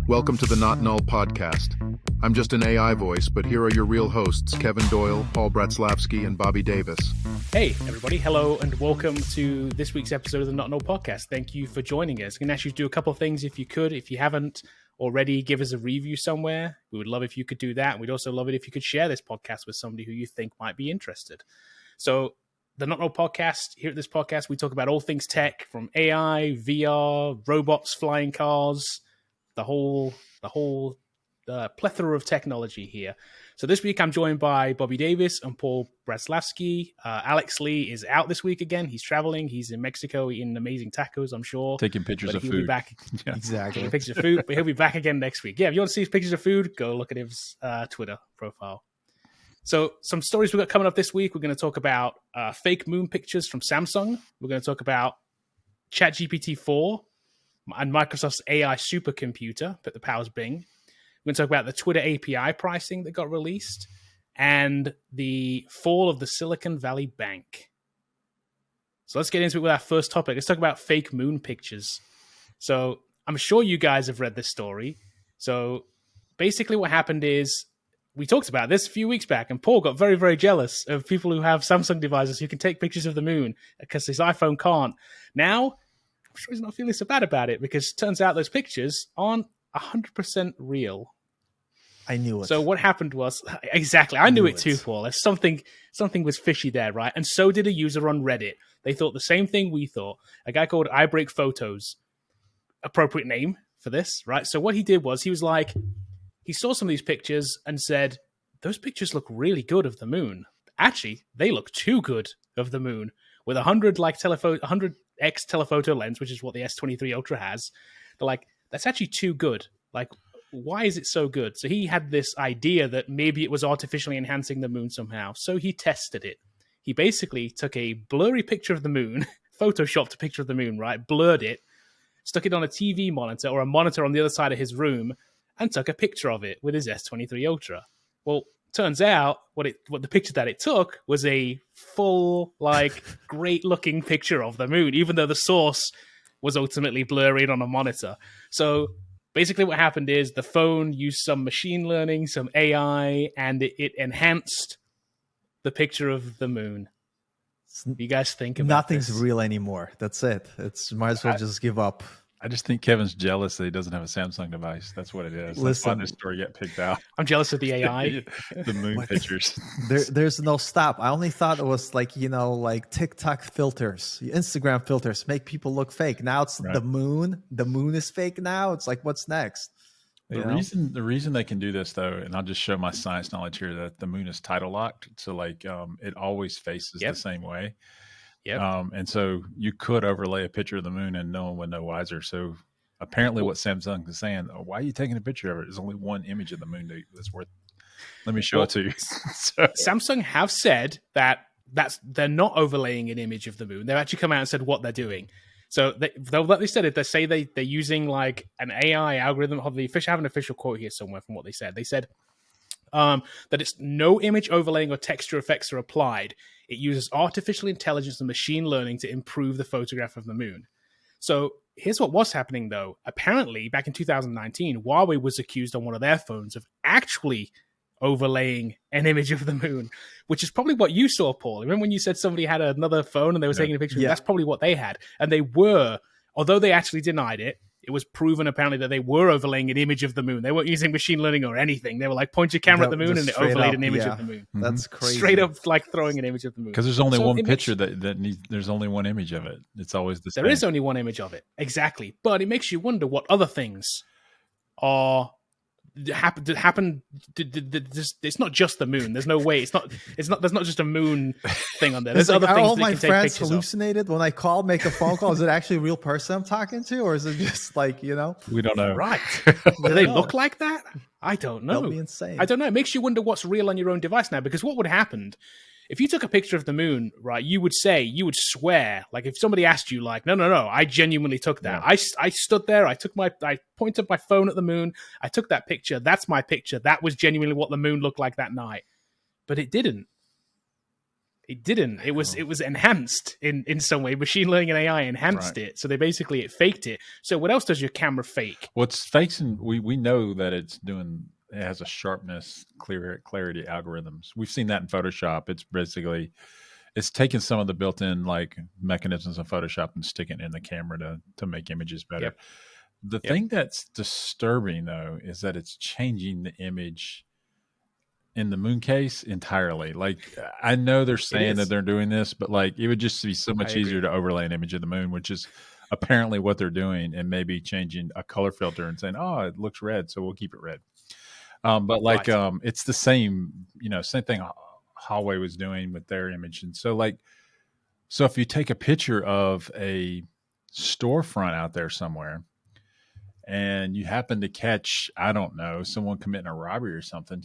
Welcome to the Not Null Podcast. I'm just an AI voice, but here are your real hosts, Kevin Doyle, Paul Bratzlavsky, and Bobby Davis. Hey, everybody. Hello, and welcome to this week's episode of the Not Null Podcast. Thank you for joining us. I can ask you to do a couple of things if you could. If you haven't already, give us a review somewhere. We would love if you could do that. We'd also love it if you could share this podcast with somebody who you think might be interested. So, the Not Null Podcast, here at this podcast, we talk about all things tech, from AI, VR, robots, flying cars, the whole plethora of technology here. So this week I'm joined by Bobby Davis and Paul Bratzlavsky. Alex Lee is out this week again. He's traveling. He's in Mexico eating amazing tacos, I'm sure. Taking pictures of food. He'll be back. Yeah. Exactly. Taking pictures of food, but he'll be back again next week. Yeah, if you want to see his pictures of food, go look at his Twitter profile. So some stories we've got coming up this week. We're going to talk about fake moon pictures from Samsung. We're going to talk about ChatGPT4 and Microsoft's AI supercomputer that powers Bing. We're going to talk about the Twitter API pricing that got released and the fall of the Silicon Valley Bank. So let's get into it with our first topic. Let's talk about fake moon pictures. So I'm sure you guys have read this story. So basically what happened is we talked about this a few weeks back, and Paul got very, very jealous of people who have Samsung devices who can take pictures of the moon because his iPhone can't. Now, I'm sure he's not feeling so bad about it because it turns out those pictures aren't 100% real. I knew it. So what happened was, exactly, I knew it too, Paul. There's something was fishy there, right? And so did a user on Reddit. They thought the same thing we thought. A guy called I Break Photos, appropriate name for this, right? So what he did was he was like, he saw some of these pictures and said, those pictures look really good of the moon. Actually, they look too good of the moon. With 100x telephoto lens, which is what the S23 Ultra has, they're like, that's actually too good. Like, why is it so good? So he had this idea that maybe it was artificially enhancing the moon somehow. So he tested it. He basically took a blurry picture of the moon, photoshopped a picture of the moon, right? Blurred it, stuck it on a TV monitor or a monitor on the other side of his room, and took a picture of it with his S23 Ultra. Well, turns out what the picture that it took was a full, like, great-looking picture of the moon, even though the source was ultimately blurry on a monitor. So basically what happened is the phone used some machine learning, some AI, and it enhanced the picture of the moon. What do you guys think about Nothing's this? real anymore. That's it. Might as well just give up. I just think Kevin's jealous that he doesn't have a Samsung device. That's what it is. That's why this story got picked out. I'm jealous of the AI. The moon pictures. There's no stop. I only thought it was like TikTok filters, Instagram filters make people look fake. Now it's right. The moon. The moon is fake now. It's like, what's next? The reason they can do this, though, and I'll just show my science knowledge here, that the moon is tidal locked. So like it always faces the same way. Yep. And so you could overlay a picture of the moon and no one would know wiser. So apparently what Samsung is saying, why are you taking a picture of it? There's only one image of the moon that's worth. Let me show it to you. Samsung have said that they're not overlaying an image of the moon. They've actually come out and said what they're doing. So they said it. They say they're using like an AI algorithm. They have an official quote here somewhere from what they said. They said that it's no image overlaying or texture effects are applied. It uses artificial intelligence and machine learning to improve the photograph of the moon. So here's what was happening, though. Apparently, back in 2019, Huawei was accused on one of their phones of actually overlaying an image of the moon, which is probably what you saw, Paul. Remember when you said somebody had another phone and they were taking a picture? Yeah. That's probably what they had. And they were, although they actually denied it, it was proven apparently that they were overlaying an image of the moon. They weren't using machine learning or anything. They were like, point your camera at the moon and it overlaid an image of the moon. That's crazy. Straight up like throwing an image of the moon. Because there's only one picture that needs, there's only one image of it. It's always the same. There is only one image of it. Exactly. But it makes you wonder what other things are happen. It's not just the moon. There's no way. There's not just a moon thing on there. There's other things all that my you can friends take pictures hallucinated of. when I call, make a phone call. Is it actually a real person I'm talking to, or is it just like, We don't know. Right. Do they look like that? I don't know. That'll be insane. I don't know. It makes you wonder what's real on your own device now, because what would happen if you took a picture of the moon, right? You would swear, like if somebody asked you, like, no, I genuinely took that. Yeah. I stood there, I pointed my phone at the moon, I took that picture, that's my picture, that was genuinely what the moon looked like that night. But it didn't. It didn't. It was enhanced in some way. Machine learning and AI enhanced it. So it faked it. So what else does your camera fake? What's fakes, and we know that it has a sharpness, clarity algorithms. We've seen that in Photoshop. It's basically taking some of the built-in like mechanisms of Photoshop and sticking it in the camera to make images better. Yep. The thing that's disturbing though is that it's changing the image in the moon case entirely. Like, I know they're saying that they're doing this, but like it would just be so much easier to overlay an image of the moon, which is apparently what they're doing, and maybe changing a color filter and saying, oh, it looks red, so we'll keep it red. But like, it's the same, same thing Huawei was doing with their image. And so if you take a picture of a storefront out there somewhere and you happen to catch, I don't know, someone committing a robbery or something,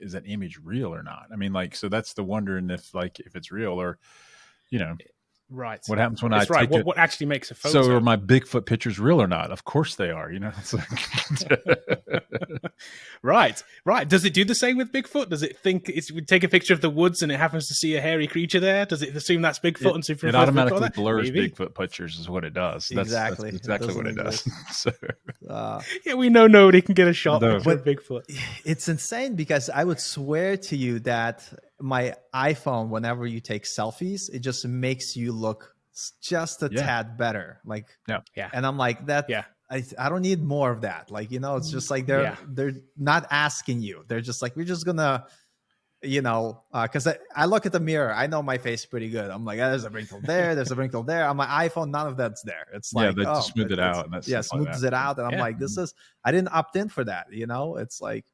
is that image real or not? I mean, like, so that's the wondering if it's real or, right. What happens when take it? What actually makes a photo? So are my Bigfoot pictures real or not? Of course they are. It's like Right. Does it do the same with Bigfoot? Does it think we take a picture of the woods and it happens to see a hairy creature there? Does it assume that's Bigfoot and super? It automatically blurs Bigfoot pictures, is what it does. That's exactly what it does. So, yeah, we know nobody can get a shot of Bigfoot. It's insane because I would swear to you that my iPhone, whenever you take selfies, it just makes you look just a tad better. Like, and I'm like that. Yeah. I don't need more of that. Like, it's just like they're not asking you. They're just like, we're just gonna, because I look at the mirror, I know my face pretty good. I'm like, there's a wrinkle there, there's a wrinkle there. On my iPhone, none of that's there. It's like, they just smooth it out. And smooths it out. And I'm like, I didn't opt in for that. It's like.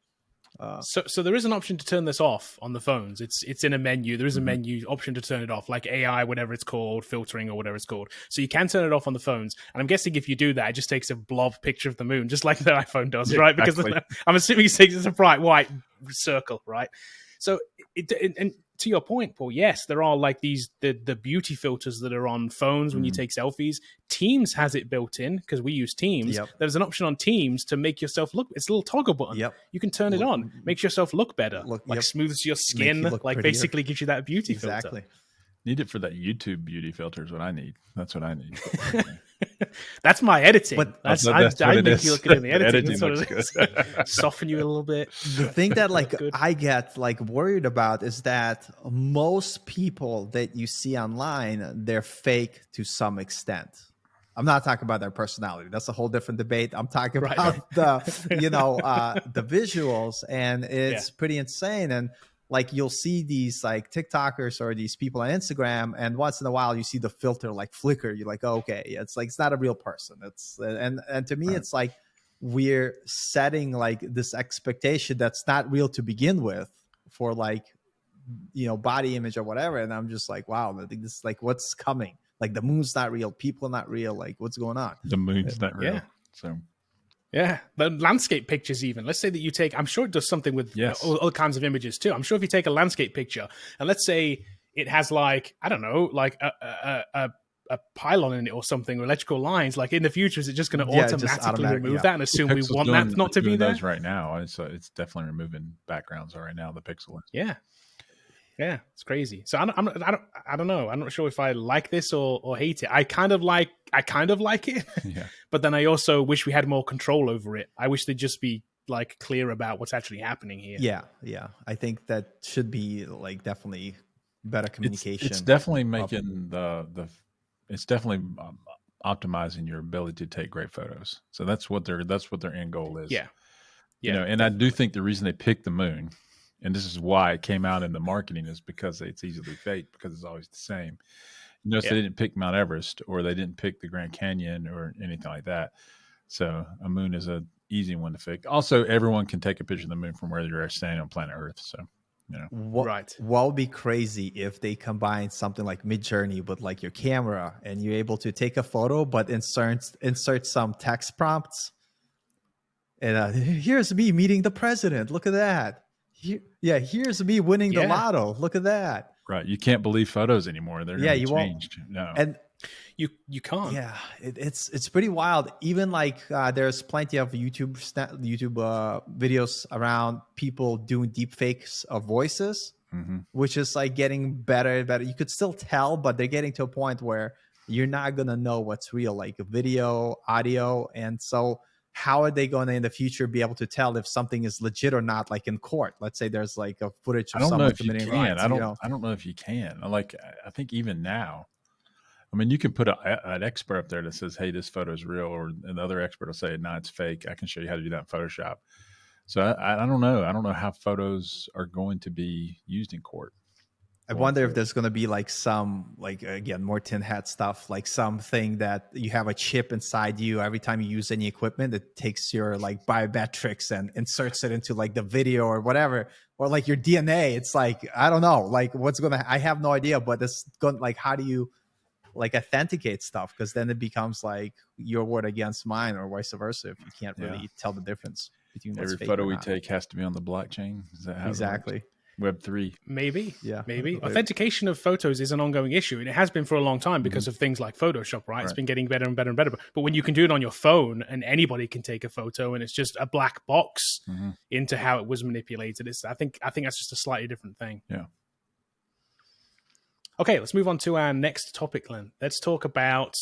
So there is an option to turn this off on the phones. It's in a menu. There is a menu option to turn it off, like AI, whatever it's called, filtering or whatever it's called. So you can turn it off on the phones. And I'm guessing if you do that, it just takes a blob picture of the moon, just like the iPhone does, right? Because I'm assuming it takes a bright white circle, right? So and to your point, Paul, yes, there are like the beauty filters that are on phones when you take selfies. Teams has it built in because we use Teams. There's an option on Teams to make yourself look. It's a little toggle button. You can turn it on, makes yourself look better, smooths your skin, like basically gives you that beauty filter. Need it for that YouTube beauty filter is what I need. That's what I need. That's my editing. But I make you look good in the editing. That's what it is. Soften you a little bit. The thing that I get worried about is that most people that you see online, they're fake to some extent. I'm not talking about their personality. That's a whole different debate. I'm talking about the visuals, and it's pretty insane. And like, you'll see these like TikTokers or these people on Instagram, and once in a while you see the filter like flicker. You're like, oh, okay, it's like, it's not a real person. It's and to me, it's like we're setting like this expectation that's not real to begin with for like, body image or whatever. And I'm just like, wow, I think this is like what's coming. Like, the moon's not real, people are not real. Like, what's going on? The moon's not real. So. Yeah, the landscape pictures even. Let's say that you take, I'm sure it does something with all kinds of images too. I'm sure if you take a landscape picture and let's say it has like, I don't know, like a pylon in it or something, or electrical lines, like in the future, is it just going to automatically remove that and assume we want that not to be there? Right now, it's definitely removing backgrounds right now, the pixel. Yeah, it's crazy. So I don't know. I'm not sure if I like this or hate it. I kind of like it, but then I also wish we had more control over it. I wish they'd just be like clear about what's actually happening here. Yeah. I think that should be like definitely better communication. It's definitely making it's definitely optimizing your ability to take great photos. So that's what their end goal is. Yeah. And I do think the reason they picked the moon, and this is why it came out in the marketing, is because it's easily faked, because it's always the same. They didn't pick Mount Everest, or they didn't pick the Grand Canyon or anything like that. So a moon is an easy one to fake. Also, everyone can take a picture of the moon from where they're standing on planet Earth. So, what would be crazy if they combine something like Midjourney with like your camera, and you're able to take a photo, but insert some text prompts. And here's me meeting the president. Look at that. Here's me winning the lotto. Look at that. Right. You can't believe photos anymore. They're changed. No. And you can't. Yeah. It's pretty wild. Even like there's plenty of YouTube videos around people doing deep fakes of voices. which is like getting better and better. You could still tell, but they're getting to a point where you're not going to know what's real, like video, audio. And so how are they going to in the future be able to tell if something is legit or not, like in court? Let's say there's like a footage of someone committing riots. I don't know if you can. Like, I think even now, I mean, you can put an expert up there that says, hey, this photo is real, or another expert will say, no, it's fake. I can show you how to do that in Photoshop. So I don't know. I don't know how photos are going to be used in court. I wonder if there's going to be like some, like, again, more tin hat stuff, like something that you have a chip inside you. Every time you use any equipment, it takes your like biometrics and inserts it into like the video or whatever, or like your DNA. It's like, I don't know, like what's going to, I have no idea, but it's going, like, how do you like authenticate stuff? Because then it becomes like your word against mine or vice versa if you can't really tell the difference between what's every fake photo we take has to be on the blockchain. Is that how exactly? Web3. Maybe. Yeah. Maybe. Authentication of photos is an ongoing issue, and it has been for a long time because of things like Photoshop, right? It's been getting better and better and better. But when you can do it on your phone and anybody can take a photo and it's just a black box into how it was manipulated, I think that's just a slightly different thing. Yeah. Okay, let's move on to our next topic, Len. Let's talk about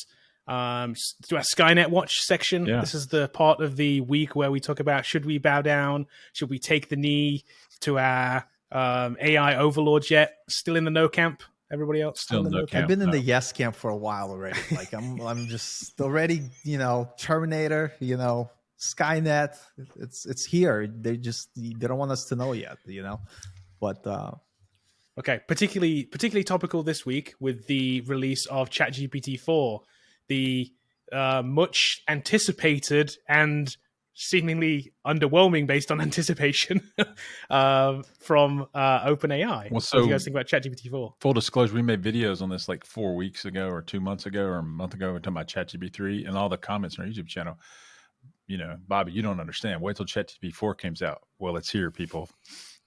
do our Skynet Watch section. Yeah. This is the part of the week where we talk about, should we bow down? Should we take the knee to our AI overlords yet? Still in the no camp? Everybody else still in the no camp? I've been in the yes camp for a while already. Like I'm just already, Terminator, Skynet. It's here. They don't want us to know yet, But okay, particularly topical this week with the release of ChatGPT4, the much anticipated and seemingly underwhelming based on anticipation from OpenAI. Well, so what do you guys think about ChatGPT4? Full disclosure, we made videos on this like 4 weeks ago or 2 months ago or a month ago. We're talking about ChatGPT3 and all the comments on our YouTube channel. Bobby, you don't understand. Wait till ChatGPT4 comes out. Well, it's here, people.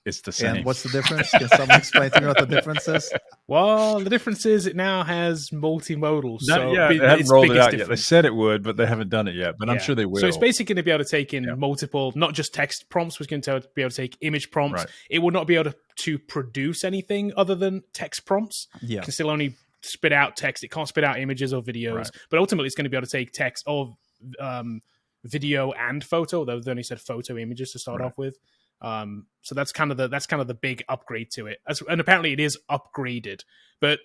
It's the same. And what's the difference? Can someone explain to me what the difference is? Well, the difference is it now has multimodal. They haven't rolled it out yet. They said it would, but they haven't done it yet. But I'm sure they will. So it's basically going to be able to take in multiple, not just text prompts. It's going to be able to take image prompts. Right. It will not be able to produce anything other than text prompts. Yeah. It can still only spit out text. It can't spit out images or videos. Right. But ultimately, it's going to be able to take text or video and photo. Though they only said photo images to start off with. So that's kind of the big upgrade to it, and apparently it is upgraded. But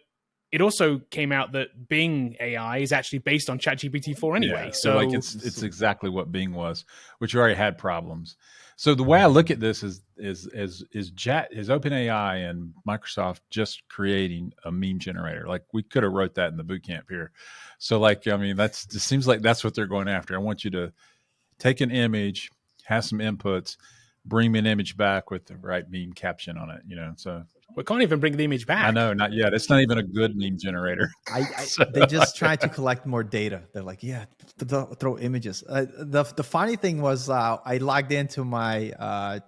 it also came out that Bing AI is actually based on ChatGPT4 anyway. Yeah, so like it's exactly what Bing was, which already had problems. So the way I look at this is OpenAI and Microsoft just creating a meme generator. Like we could have wrote that in the boot camp here. So it seems like that's what they're going after. I want you to take an image, have some inputs, bring me an image back with the right meme caption on it, so we can't even bring the image back. I know, not yet. It's not even a good meme generator. They just try to collect more data. They're like, throw images. The funny thing was I logged into my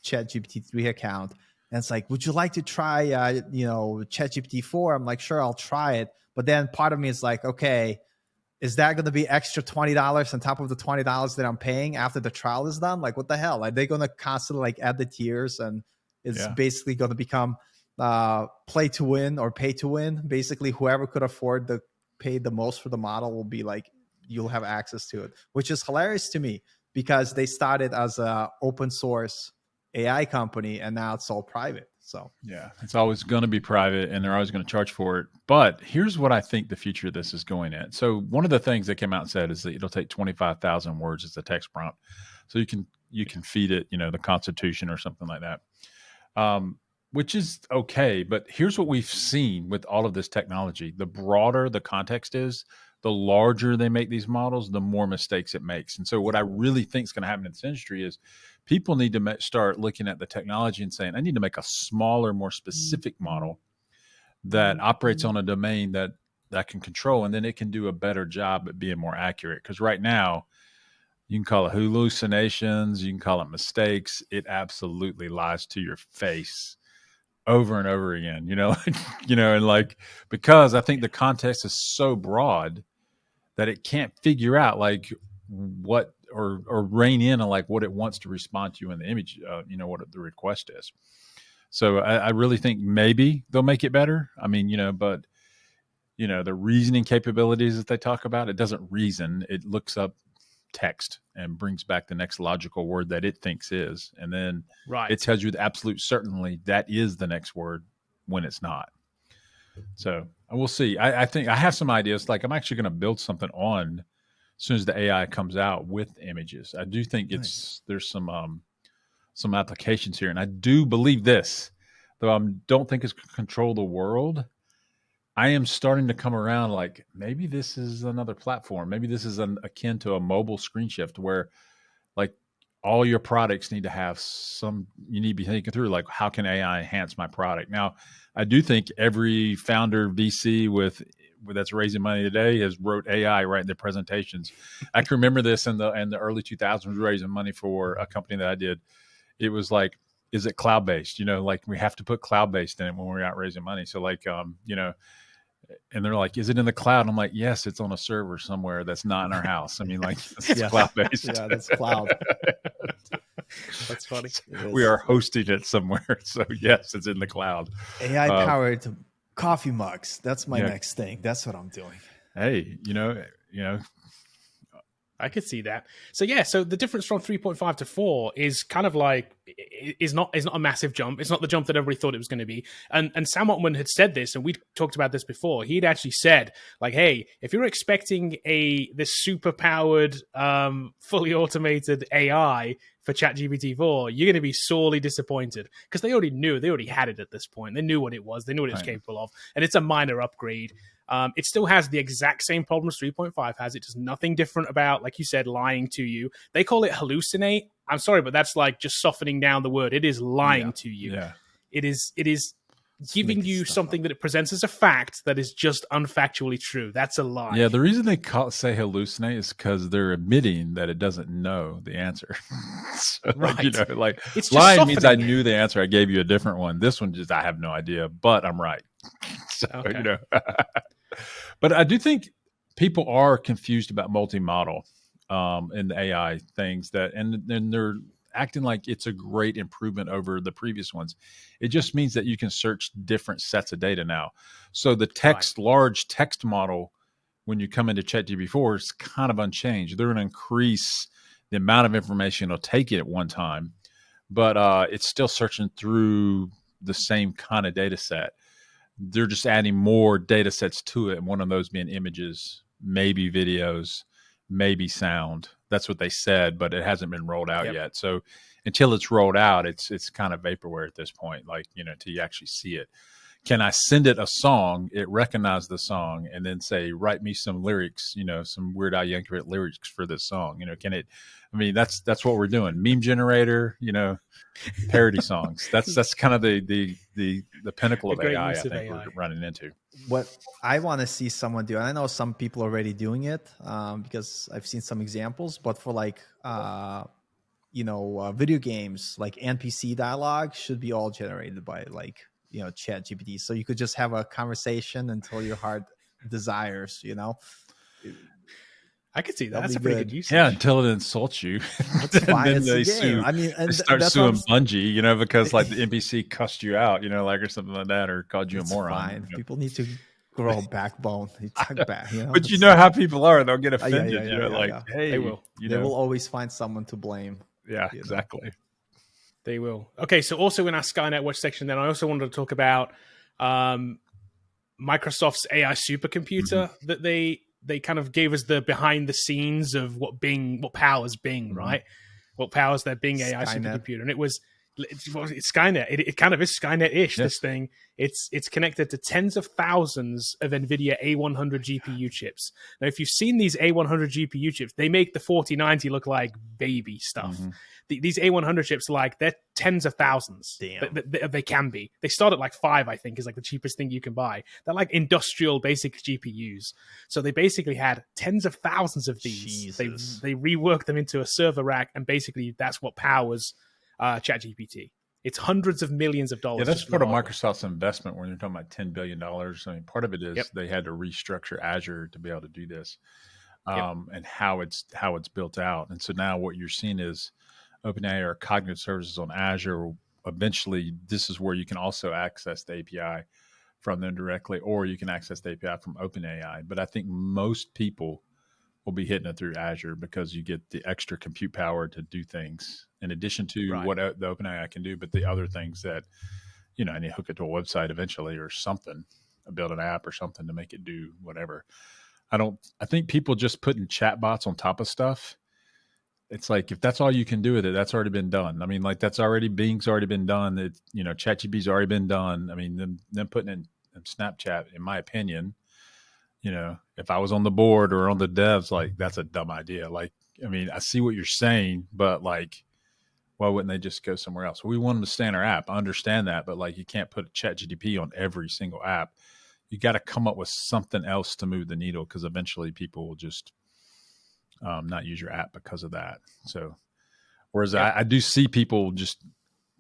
ChatGPT3 account and it's like, would you like to try ChatGPT4? I'm like, sure, I'll try it. But then part of me is like, okay, is that going to be extra $20 on top of the $20 that I'm paying after the trial is done? Like, what the hell? Are they going to constantly add the tiers, and it's basically going to become play to win or pay to win? Basically, whoever could afford to pay the most for the model will be like, you'll have access to it, which is hilarious to me because they started as a open source AI company and now it's all private. So yeah, it's always going to be private and they're always going to charge for it. But here's what I think the future of this is going at. So one of the things that came out and said is that it'll take 25,000 words as a text prompt. So you can feed it, the Constitution or something like that, which is okay. But here's what we've seen with all of this technology. The broader the context is, the larger they make these models, the more mistakes it makes. And so what I really think is going to happen in this industry is people need to start looking at the technology and saying, I need to make a smaller, more specific model that operates on a domain that I can control, and then it can do a better job at being more accurate. Because right now, you can call it hallucinations, you can call it mistakes. It absolutely lies to your face over and over again, and because I think the context is so broad that it can't figure out what or rein in on what it wants to respond to in the image, what the request is. So I really think maybe they'll make it better. I mean, but the reasoning capabilities that they talk about, it doesn't reason. It looks up text and brings back the next logical word that it thinks is. And then it tells you with absolute certainty that is the next word when it's not. So we'll see. I think I have some ideas. Like I'm actually going to build something on as soon as the AI comes out with images. I do think there's some applications here. And I do believe this, though I don't think it's going to control the world. I am starting to come around like maybe this is another platform. Maybe this is akin to a mobile screen shift where like all your products need to have you need to be thinking through like, how can AI enhance my product? Now, I do think every founder VC that's raising money today has wrote AI right in their presentations. I can remember this in the early 2000s, raising money for a company that I did. It was like, is it cloud-based? Like we have to put cloud-based in it when we're out raising money. So like, and they're like, is it in the cloud? I'm like, yes, it's on a server somewhere that's not in our house. I mean, like, it's cloud-based. Yeah, that's cloud. That's funny. We are hosting it somewhere. So yes, it's in the cloud. AI-powered coffee mugs. That's my next thing. That's what I'm doing. Hey, I could see that. So the difference from 3.5 to 4 is kind of like is not a massive jump. It's not the jump that everybody thought it was going to be. And Sam Altman had said this, and we talked about this before. He'd actually said, like, hey, if you're expecting this super powered, fully automated AI for ChatGPT4, you're going to be sorely disappointed because they already had it at this point. They knew what it was. They knew what it was capable of, and it's a minor upgrade. It still has the exact same problems 3.5 has. It does nothing different about, like you said, lying to you. They call it hallucinate. I'm sorry, but that's like just softening down the word. It is lying to you. Yeah. It is giving you something that it presents as a fact that is just unfactually true. That's a lie. Yeah, the reason they say hallucinate is because they're admitting that it doesn't know the answer. So, like it's lying means I knew the answer. I gave you a different one. This one just I have no idea, but I'm right. So, But I do think people are confused about multi-model in the AI things and they're acting like it's a great improvement over the previous ones. It just means that you can search different sets of data now. So the large text model, when you come into ChatGPT4, is kind of unchanged. They're going to increase the amount of information it'll take it at one time, but it's still searching through the same kind of data set. They're just adding more data sets to it, and one of those being images, maybe videos, maybe sound. That's what they said, but it hasn't been rolled out yet. So until it's rolled out, it's kind of vaporware at this point, like, until you actually see it. Can I send it a song, it recognizes the song, and then say, write me some lyrics, some Weird Al Yankovic lyrics for this song? Can it? I mean, that's what we're doing. Meme generator, parody songs. That's kind of the pinnacle of AI. I think we're running into. What I want to see someone do, and I know some people are already doing it because I've seen some examples, but for like video games, like NPC dialogue should be all generated by like ChatGPT. So you could just have a conversation until your heart desires. I could see that. That's a pretty good usage. Yeah, until it insults you. That's fine. Then it's they sue. I mean, and they start suing Bungie, because like the NPC cussed you out, like or something like that, or called you a moron. Fine. People need to grow a backbone. Back, But you know how people are; they'll get offended. Hey, they will. They will always find someone to blame. Yeah, exactly. They will. Okay, so also in our Skynet Watch section, then I also wanted to talk about Microsoft's AI supercomputer that they kind of gave us the behind the scenes of what powers Bing, right? What powers their Bing AI supercomputer, and it's Skynet. It kind of is Skynet-ish. This thing, it's connected to tens of thousands of NVIDIA A100 GPU chips. Now, if you've seen these A100 GPU chips, they make the 4090 look like baby stuff. These A100 chips, like, they're tens of thousands. Damn. They can be. They start at like 5, I think, is like the cheapest thing you can buy. They're like industrial basic GPUs. So they basically had tens of thousands of these. Jesus. They reworked them into a server rack, and basically that's what powers ChatGPT. It's hundreds of millions of dollars. Yeah, that's part of Microsoft's investment when you're talking about $10 billion. I mean, part of it is they had to restructure Azure to be able to do this, and how it's built out. And so now what you're seeing is OpenAI or cognitive services on Azure eventually this is where you can also access the API from them directly, or you can access the API from OpenAI. But I think most people will be hitting it through Azure because you get the extra compute power to do things in addition to what the OpenAI can do, but the other things that, you know, and you hook it to a website eventually or something, build an app or something to make it do whatever. I think people just putting chatbots on top of stuff. It's like, if that's all you can do with it, that's already been done. I mean, like Bing's already been done. It, you know, ChatGPT's already been done. I mean, them putting in Snapchat, in my opinion, you know, if I was on the board or on the devs, like, that's a dumb idea. Like, I mean, I see what you're saying, but like, why wouldn't they just go somewhere else? We want them to stay in our app. I understand that, but like, you can't put ChatGPT on every single app. You got to come up with something else to move the needle, because eventually people will just not use your app because of that. So, whereas I do see people just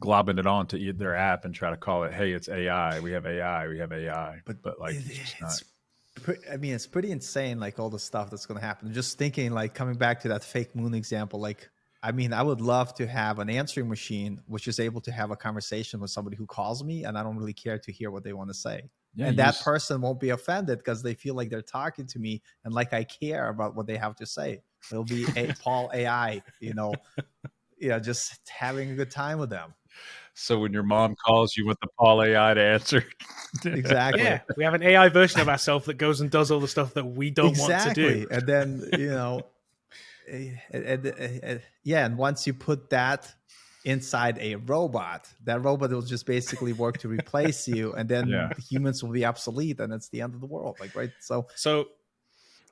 globbing it on to their app and try to call it, hey, it's AI. We have AI. We have AI. But like, it's just not. I mean, it's pretty insane, like all the stuff that's going to happen. Just thinking, like, coming back to that fake moon example, like, I mean, I would love to have an answering machine which is able to have a conversation with somebody who calls me, and I don't really care to hear what they want to say. Yeah, and that person won't be offended because they feel like they're talking to me and like I care about what they have to say. It'll be Paul AI, you know, just having a good time with them. So when your mom calls, you want the Paul AI to answer. Exactly. Yeah, we have an AI version of ourselves that goes and does all the stuff that we don't want to do. And then, you know, and once you put that inside a robot, that robot will just basically work to replace you, and then humans will be obsolete, and it's the end of the world. Like, right? So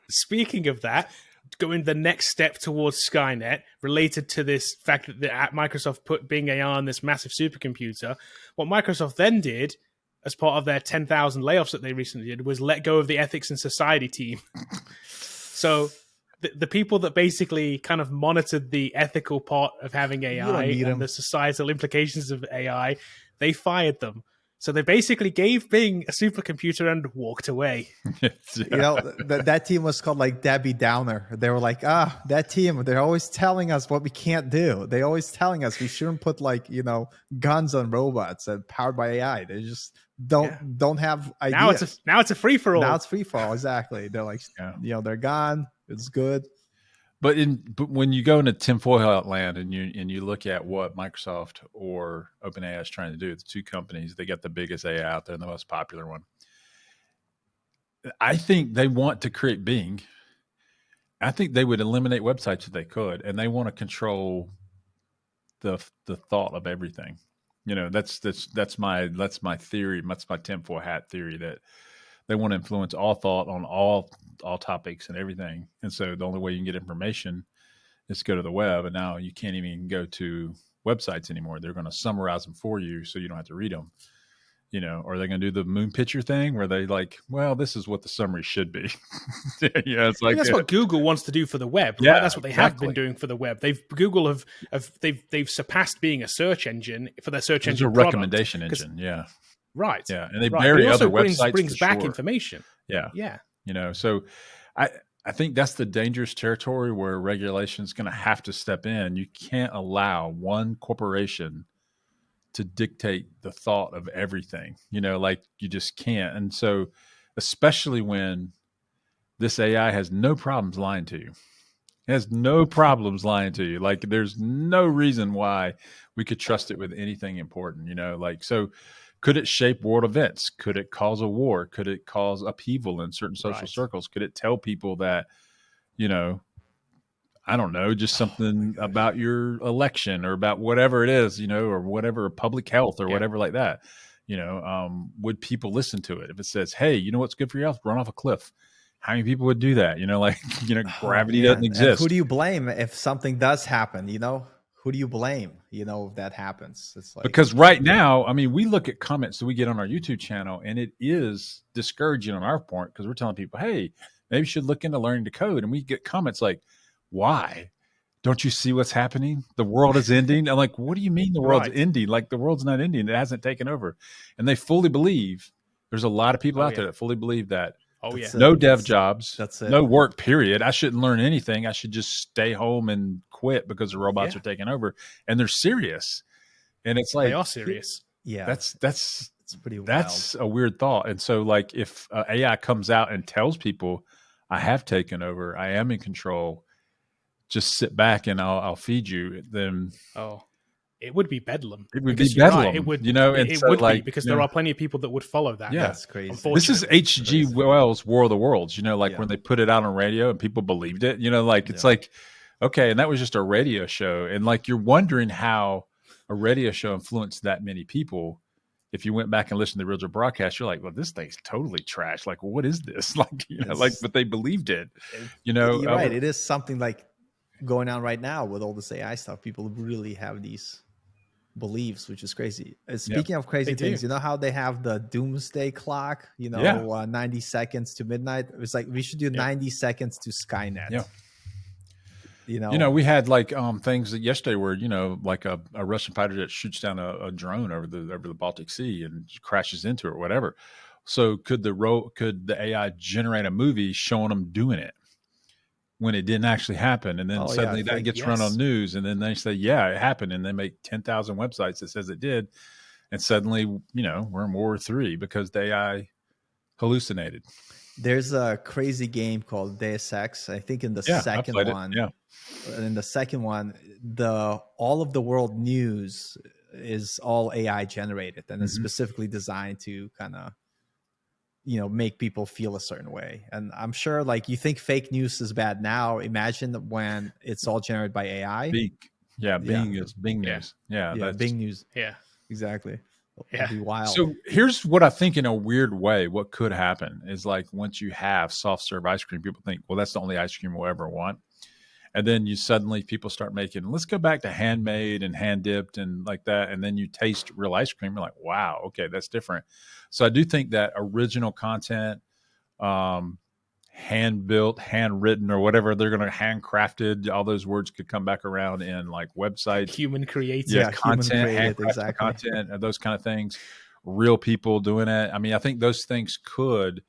speaking of that, going the next step towards Skynet, related to this fact that Microsoft put Bing AI on this massive supercomputer, what Microsoft then did as part of their 10,000 layoffs that they recently did was let go of the ethics and society team. So the people that basically kind of monitored the ethical part of having AI and the societal implications of AI, they fired them. So they basically gave Bing a supercomputer and walked away. You know, that team was called like Debbie Downer. They were like, that team, they're always telling us what we can't do. They're always telling us we shouldn't put, like, you know, guns on robots and powered by AI. They just don't have ideas. Now it's a free for all. Now it's free for all. Exactly. They're like, you know, they're gone. It's good. But when you go into tinfoil land and you look at what Microsoft or OpenAI is trying to do, the two companies, they got the biggest AI out there and the most popular one. I think they want to create Bing. I think they would eliminate websites if they could, and they want to control the thought of everything. You know, that's my theory. That's my tinfoil hat theory, that they want to influence all thought on all topics and everything. And so the only way you can get information is to go to the web. And now you can't even go to websites anymore. They're going to summarize them for you so you don't have to read them. You know, or they're going to do the moon picture thing where they like, well, this is what the summary should be. It's like, that's what Google wants to do for the web. Yeah, right? That's what they have been doing for the web. Google have surpassed being a search engine for their search engine. It's a recommendation engine. Yeah. Right. Yeah. And they bury other websites. Brings back information. Yeah. Yeah. You know, so I think that's the dangerous territory where regulation is going to have to step in. You can't allow one corporation to dictate the thought of everything, you know, like you just can't. And so, especially when this AI has no problems lying to you, it has no problems lying to you. Like, there's no reason why we could trust it with anything important, you know, like, so could it shape world events? Could it cause a war? Could it cause upheaval in certain social circles? Could it tell people that, you know, I don't know, just something about your election or about whatever it is, you know, or whatever, public health or whatever like that, you know, would people listen to it? If it says, hey, you know what's good for your health? Run off a cliff. How many people would do that? You know, like, you know, gravity doesn't exist. And who do you blame if something does happen, you know? Who do you blame, you know, if that happens? It's like, because right now, I mean, we look at comments that we get on our YouTube channel, and it is discouraging on our part because we're telling people, hey, maybe you should look into learning to code. And we get comments like, why? Don't you see what's happening? The world is ending. I'm like, what do you mean the world's ending? Like, the world's not ending. It hasn't taken over. And they fully believe, there's a lot of people out there that fully believe that. No dev jobs. That's it. No work, period. I shouldn't learn anything. I should just stay home and quit because the robots are taking over. And they're serious. And it's like, they are serious. Yeah, that's it's pretty wild. That's a weird thought. And so, like, if AI comes out and tells people, I have taken over, I am in control, just sit back and I'll feed you, then it would be bedlam. It would be bedlam. Right. It would, and it so, would like, be, because there are plenty of people that would follow that. Yeah, that's crazy. This is H.G. Wells' War of the Worlds, when they put it out on radio and people believed it, it's like, okay, and that was just a radio show. And like, you're wondering how a radio show influenced that many people. If you went back and listened to the original broadcast, you're like, well, this thing's totally trash. Like, what is this? Like, but they believed it. You're right. It is something like going on right now with all this AI stuff. People really have these beliefs, which is crazy. Speaking of crazy things, you know how they have the doomsday clock, 90 seconds to midnight? It's like, we should do 90 seconds to Skynet. Yeah. We had like things that yesterday where like a Russian fighter jet shoots down a drone over the Baltic Sea and crashes into it or whatever. So could the AI generate a movie showing them doing it when it didn't actually happen, and then suddenly that gets run on news, and then they say, yeah, it happened, and they make 10,000 websites that says it did, and suddenly we're in World War III because the AI hallucinated. There's a crazy game called Deus Ex. I think in the second one, in the second one, all of the world news is all AI generated, and it's specifically designed to kind of, make people feel a certain way. And I'm sure, like, you think fake news is bad now. Imagine when it's all generated by AI. Bing News. Yeah, Bing News. Yeah, exactly. It'd be wild. So here's what I think, in a weird way, what could happen is, like, once you have soft serve ice cream, people think, well, that's the only ice cream we'll ever want. And then people start making, let's go back to handmade and hand dipped and like that. And then you taste real ice cream. You're like, wow, okay, that's different. So I do think that original content, hand built, handwritten, or whatever they're going to handcrafted, all those words could come back around in like websites, human created, content, content, and those kind of things. Real people doing it. I mean, I think those things could,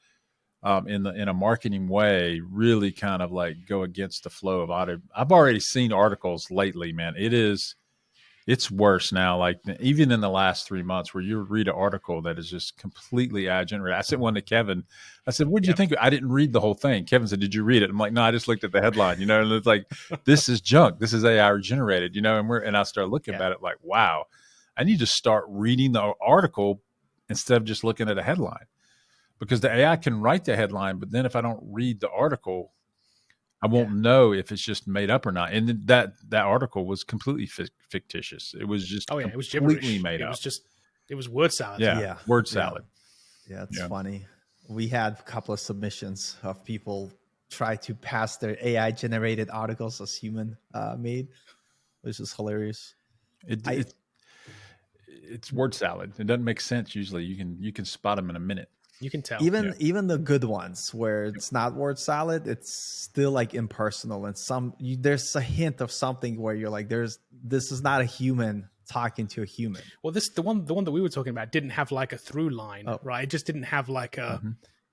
in a marketing way, really kind of like go against the flow of audio. I've already seen articles lately, man. It's worse now. Like, even in the last 3 months, where you read an article that is just completely AI generated. I sent one to Kevin. I said, "What did you think?" I didn't read the whole thing. Kevin said, "Did you read it?" I'm like, "No, I just looked at the headline." And it's like, this is junk. This is AI generated. And I started looking at it like, wow, I need to start reading the article instead of just looking at a headline. Because the AI can write the headline, but then if I don't read the article, I won't know if it's just made up or not. And that article was completely fictitious. It was just it was completely made up. It was word salad. Yeah. Word salad. Yeah, it's funny. We had a couple of submissions of people try to pass their AI generated articles as human made, which is hilarious. It's word salad. It doesn't make sense usually. You can spot them in a minute. You can tell. Even the good ones where it's not word salad, it's still like impersonal, and there's a hint of something where you're like, this is not a human talking to a human. Well, the one that we were talking about didn't have like a through line, right? It just didn't have like a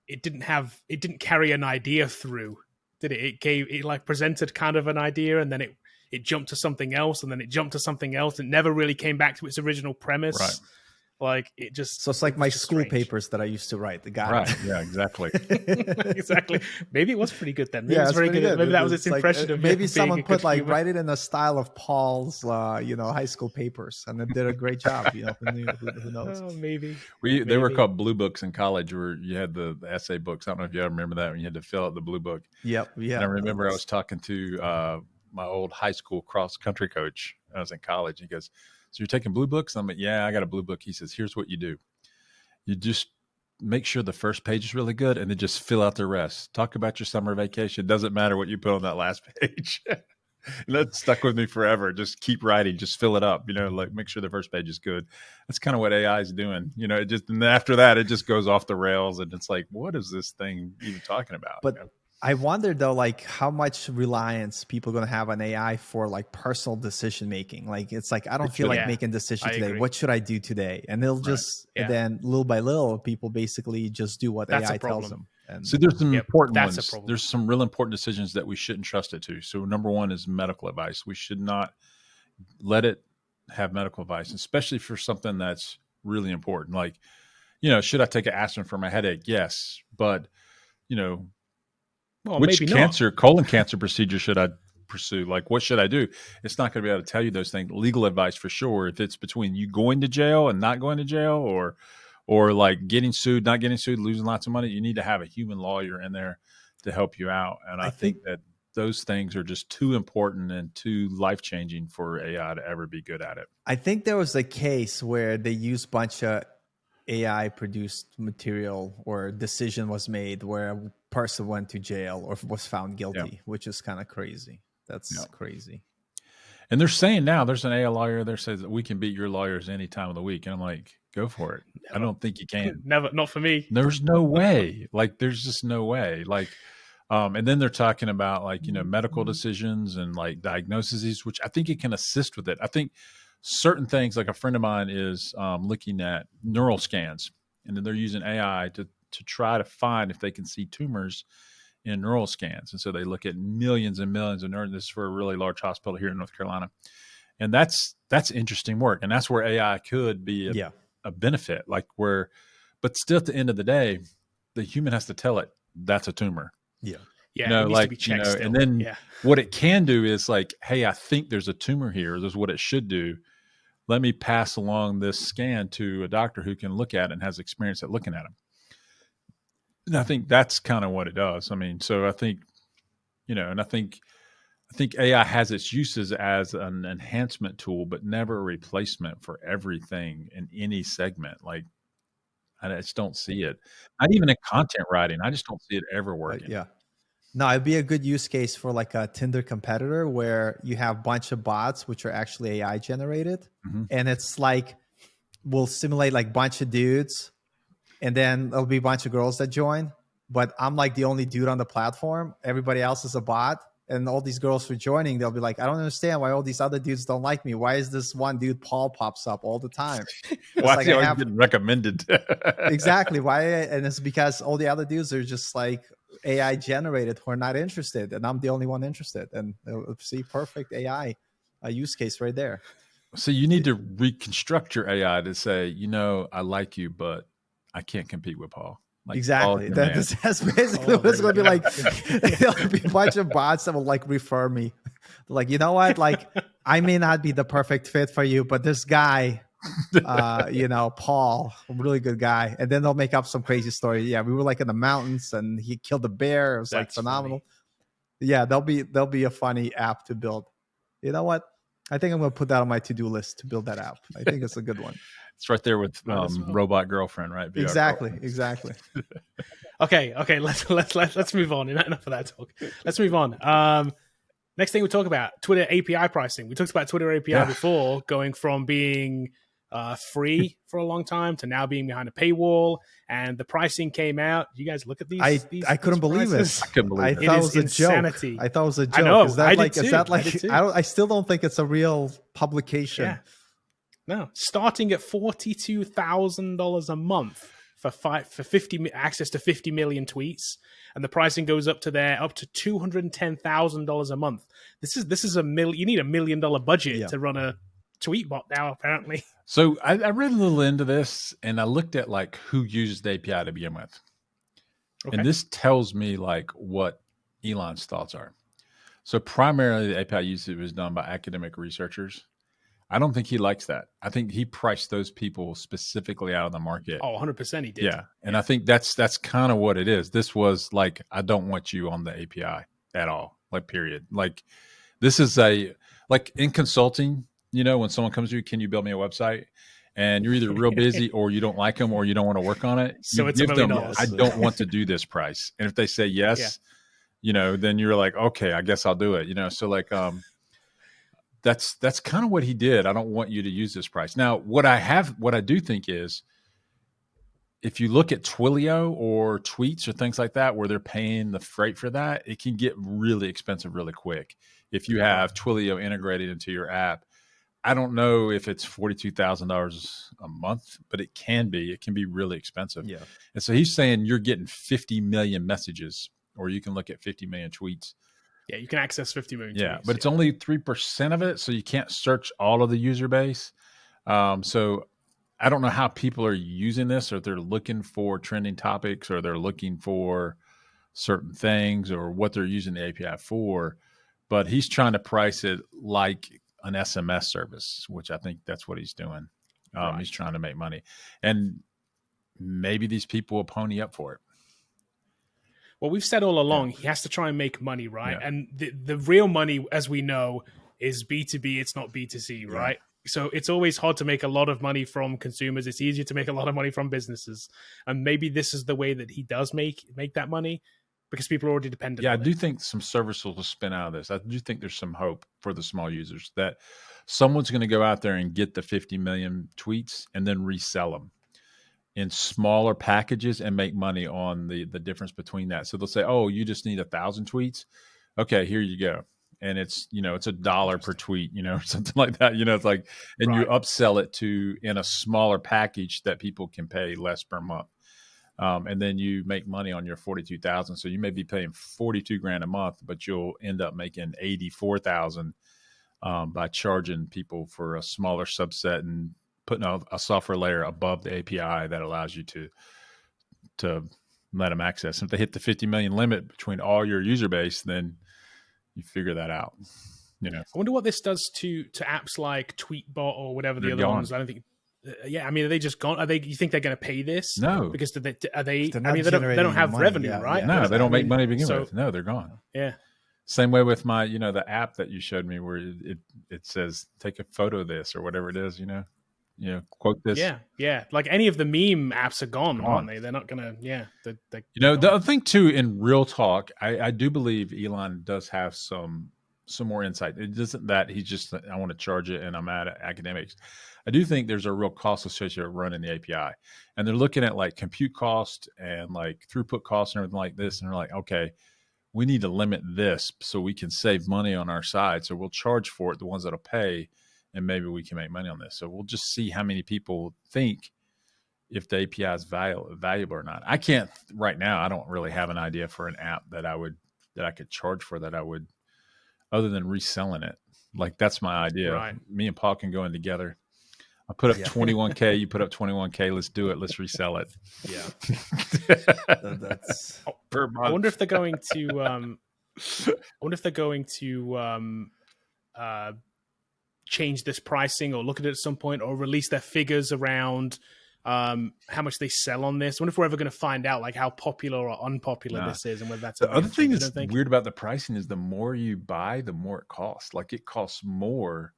it didn't carry an idea through, did it? It like presented kind of an idea, and then it jumped to something else, and then it jumped to something else. It never really came back to its original premise. Right. Like, it just... So it's like my school papers that I used to write. The guy... Right, yeah, exactly. Exactly. Maybe it was pretty good then. Maybe it was very good. Maybe that was its impression of maybe someone put like, write it in the style of Paul's, high school papers, and it did a great job. Who knows? Oh, maybe. They were called blue books in college, where you had the essay books. I don't know if you ever remember that, when you had to fill out the blue book. Yep, yeah. And I remember I was talking to my old high school cross-country coach. I was in college. He goes, "So you're taking blue books?" I'm like, "Yeah, I got a blue book." He says, "Here's what you do. You just make sure the first page is really good, and then just fill out the rest. Talk about your summer vacation. Doesn't matter what you put on that last page." And that stuck with me forever. Just keep writing. Just fill it up. Like, make sure the first page is good. That's kind of what AI is doing. And after that, it just goes off the rails, and it's like, what is this thing even talking about? But I wonder though, like, how much reliance people are going to have on AI for like personal decision making. Like, it's like, I don't feel like making decisions today. What should I do today? And they'll just, and then little by little, people basically just let AI tells them. And so there's some important ones. There's some real important decisions that we shouldn't trust it to. So number one is medical advice. We should not let it have medical advice, especially for something that's really important. Like, you know, should I take an aspirin for my headache? Yes. But, you know, which colon cancer procedure should I pursue? Like, what should I do? It's not going to be able to tell you those things. Legal advice for sure. If it's between you going to jail and not going to jail, or like getting sued, not getting sued, losing lots of money, you need to have a human lawyer in there to help you out. And I think that those things are just too important and too life-changing for AI to ever be good at it. I think there was a case where they used a bunch of AI produced material or a decision was made where a person went to jail or was found guilty, which is kind of crazy. That's crazy. And they're saying now there's an AI lawyer there says that we can beat your lawyers any time of the week. And I'm like, go for it. Never. I don't think you can. Never, not for me. There's no way. Like, there's just no way. Like, and then they're talking about like, you know, medical decisions and like diagnoses, which I think it can assist with it. I think certain things, like a friend of mine is looking at neural scans, and then they're using AI to try to find if they can see tumors in neural scans. And so they look at millions and millions of neurons. This is for a really large hospital here in North Carolina. And that's interesting work. And that's where AI could be a benefit, like where, but still at the end of the day, the human has to tell it that's a tumor. Yeah. You know, it needs like, to be checked still. And then what it can do is like, hey, I think there's a tumor here. This is what it should do. Let me pass along this scan to a doctor who can look at it and has experience at looking at them. And I think that's kind of what it does. I mean, so I think, you know, and I think AI has its uses as an enhancement tool, but never a replacement for everything in any segment. Like, I just don't see it. Not even in content writing. I just don't see it ever working. No, it'd be a good use case for like a Tinder competitor where you have a bunch of bots, which are actually AI generated. Mm-hmm. And it's like, we'll simulate like a bunch of dudes, and then there'll be a bunch of girls that join. But I'm like the only dude on the platform. Everybody else is a bot. And all these girls for joining, they'll be like, I don't understand why all these other dudes don't like me. Why is this one dude, Paul, pops up all the time? Why is he always getting recommended? Exactly. Why? And it's because all the other dudes are just like AI generated who are not interested. And I'm the only one interested. And see, perfect AI use case right there. So you need to reconstruct your AI to say, you know, I like you, but I can't compete with Paul. Like, exactly. That's basically what it's going to be like. There'll be a bunch of bots that will like refer me. Like, you know what? Like, I may not be the perfect fit for you, but this guy, you know, Paul, a really good guy. And then they'll make up some crazy story. Yeah, we were like in the mountains and he killed a bear. It was like phenomenal. Funny. Yeah, there'll be a funny app to build. You know what? I think I'm going to put that on my to-do list to build that app. I think it's a good one. It's right there with Robot Girlfriend, right? VR exactly. Okay. Let's move on. Enough of that talk. Let's move on. Next thing we talk about Twitter API pricing. We talked about Twitter API before, going from being free for a long time to now being behind a paywall, and the pricing came out. You guys look at these. I couldn't believe it. I couldn't believe it. I thought it was insanity. I thought it was a joke. I know. Is that like? I still don't think it's a real publication. Yeah. No, starting at $42,000 a month for 50 access to 50 million tweets, and the pricing goes up to $210,000 a month. This is you need $1 million budget to run a tweet bot now, apparently. So I read a little into this, and I looked at like who uses the API to begin with, and this tells me like what Elon's thoughts are. So primarily, the API usage was done by academic researchers. I don't think he likes that. I think he priced those people specifically out of the market. Oh, 100% he did. Yeah. And I think that's kind of what it is. This was like, I don't want you on the API at all, like, period. Like, this is like in consulting, you know, when someone comes to you, can you build me a website? And you're either real busy or you don't like them or you don't want to work on it. So it's give $1 million. them, I don't want to do this price. And if they say yes, you know, then you're like, okay, I guess I'll do it. You know, so like, that's kind of what he did. I don't want you to use this price. Now, what I do think is, if you look at Twilio or Tweets or things like that, where they're paying the freight for that, it can get really expensive really quick. If you have Twilio integrated into your app, I don't know if it's $42,000 a month, but it can be. It can be really expensive. Yeah. And so he's saying you're getting 50 million messages, or you can look at 50 million tweets Yeah, you can access 50 million Yeah, tweets, but it's only 3% of it, so you can't search all of the user base. So I don't know how people are using this, or if they're looking for trending topics, or they're looking for certain things, or what they're using the API for. But he's trying to price it like an SMS service, which I think that's what he's doing. Right. He's trying to make money, and maybe these people will pony up for it. Well, we've said all along, he has to try and make money, right? Yeah. And the real money, as we know, is B2B. It's not B2C, right? So it's always hard to make a lot of money from consumers. It's easier to make a lot of money from businesses. And maybe this is the way that he does make that money, because people are already dependent on it. I do think some service will spin out of this. I do think there's some hope for the small users that someone's going to go out there and get the 50 million tweets and then resell them in smaller packages and make money on the difference between that. So they'll say, oh, you just need 1,000 tweets. Okay, here you go. And it's, it's $1 per tweet, or something like that. It's like, and you upsell it to in a smaller package that people can pay less per month. And then you make money on your 42,000. So you may be paying 42 grand a month, but you'll end up making 84,000 by charging people for a smaller subset and putting a software layer above the API that allows you to let them access. And if they hit the 50 million limit between all your user base, then you figure that out. I wonder what this does to apps like Tweetbot or whatever the other ones. I don't think. Are they just gone? You think they're going to pay this? No, because they don't have revenue, right? No, they don't make money to begin with. No, they're gone. Yeah. Same way with my, the app that you showed me where it says take a photo of this or whatever it is, quote this. Yeah. Like any of the meme apps are gone, aren't they? They're not gonna. Yeah. The other thing too, in real talk, I do believe Elon does have some more insight. It isn't that he's just, I want to charge it and I'm at academics. I do think there's a real cost associated with running the API, and they're looking at like compute cost and like throughput cost and everything like this. And they're like, okay, we need to limit this so we can save money on our side. So we'll charge for it, the ones that'll pay, and maybe we can make money on this. So we'll just see how many people think if the API is valuable or not. I can't right now. I don't really have an idea for an app that I could charge for that I would, other than reselling it. Like that's my idea. Right. Me and Paul can go in together. I put up 21K, you put up 21K. Let's do it. Let's resell it. Yeah. That's per month. I wonder if they're going to change this pricing or look at it at some point, or release their figures around how much they sell on this. I wonder if we're ever going to find out like how popular or unpopular this is, and whether that's the other thing that's weird about the pricing is the more you buy, the more it costs. Like it costs more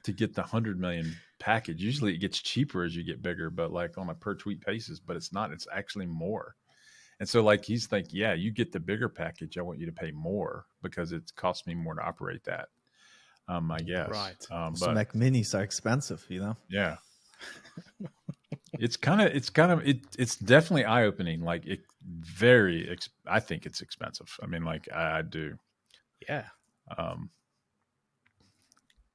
to get the 100 million package. Usually it gets cheaper as you get bigger, but like on a per tweet basis, but it's not, it's actually more. And so like, he's like, yeah, you get the bigger package. I want you to pay more because it costs me more to operate that. I guess. Right. But Mac minis are expensive, Yeah. It's definitely eye opening. Like I think it's expensive. I mean, like I do. Yeah.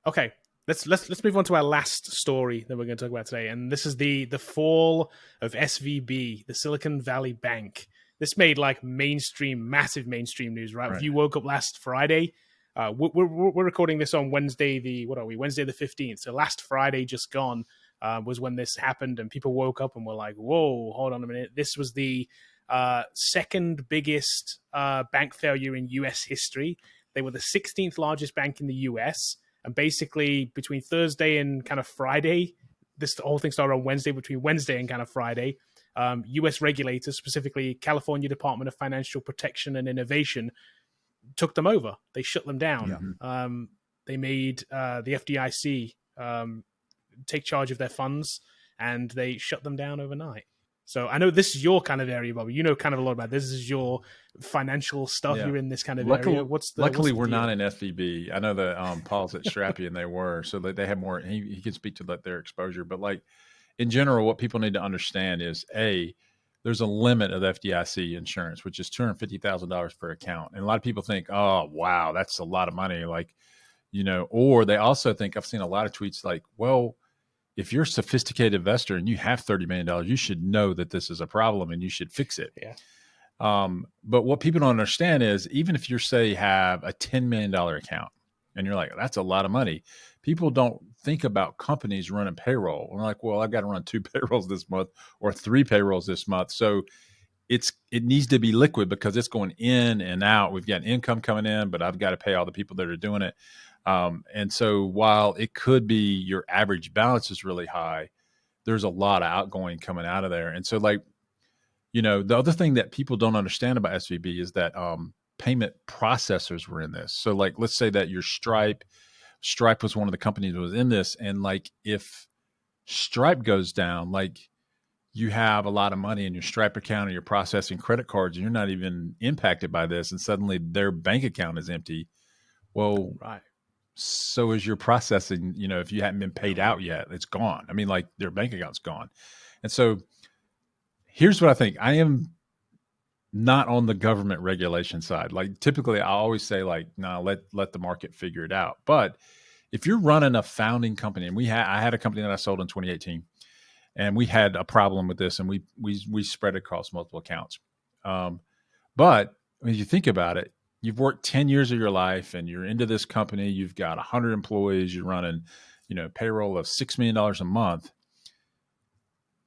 Okay. Let's move on to our last story that we're going to talk about today, and this is the fall of SVB, the Silicon Valley Bank. This made like massive mainstream news, right? If you woke up last Friday, we're recording this on Wednesday the 15th. So last Friday just gone was when this happened, and people woke up and were like, "Whoa, hold on a minute! This was the second biggest bank failure in U.S. history. They were the 16th largest bank in the U.S." And basically, between Thursday and kind of Friday, this whole thing started on Wednesday. Between Wednesday and kind of Friday, U.S. regulators, specifically California Department of Financial Protection and Innovation, took them over. They shut them down. Yeah. They made the FDIC take charge of their funds, and they shut them down overnight. So I know this is your kind of area, Bobby. You know kind of a lot about this. This is your financial stuff. Yeah. You're in this kind of area. Luckily, we're not in SVB. I know that Paul's at Strappy, and they were. So they have more. He can speak to their exposure. But like in general, what people need to understand is, there's a limit of FDIC insurance, which is $250,000 per account. And a lot of people think, oh, wow, that's a lot of money. Like, or they also think, I've seen a lot of tweets like, well, if you're a sophisticated investor and you have $30 million, you should know that this is a problem and you should fix it. Yeah. But what people don't understand is even if you say have a $10 million account and you're like, that's a lot of money. People don't think about companies running payroll. We're like, well, I've got to run 2 payrolls this month or 3 payrolls this month. So it needs to be liquid because it's going in and out. We've got income coming in, but I've got to pay all the people that are doing it. And so while it could be your average balance is really high, there's a lot of outgoing coming out of there. And so like, the other thing that people don't understand about SVB is that payment processors were in this. So like, let's say that your Stripe was one of the companies that was in this. And like, if Stripe goes down, like you have a lot of money in your Stripe account and you're processing credit cards and you're not even impacted by this. And suddenly their bank account is empty. Well, right. So is your processing, if you haven't been paid out yet, it's gone. I mean, like their bank account's gone. And so here's what I think. I am not on the government regulation side. Like typically I always say like, no, let the market figure it out. But if you're running a founding company, and I had a company that I sold in 2018 and we had a problem with this and we spread across multiple accounts. But when you think about it, you've worked 10 years of your life and you're into this company, you've got 100 employees, you're running, payroll of $6 million a month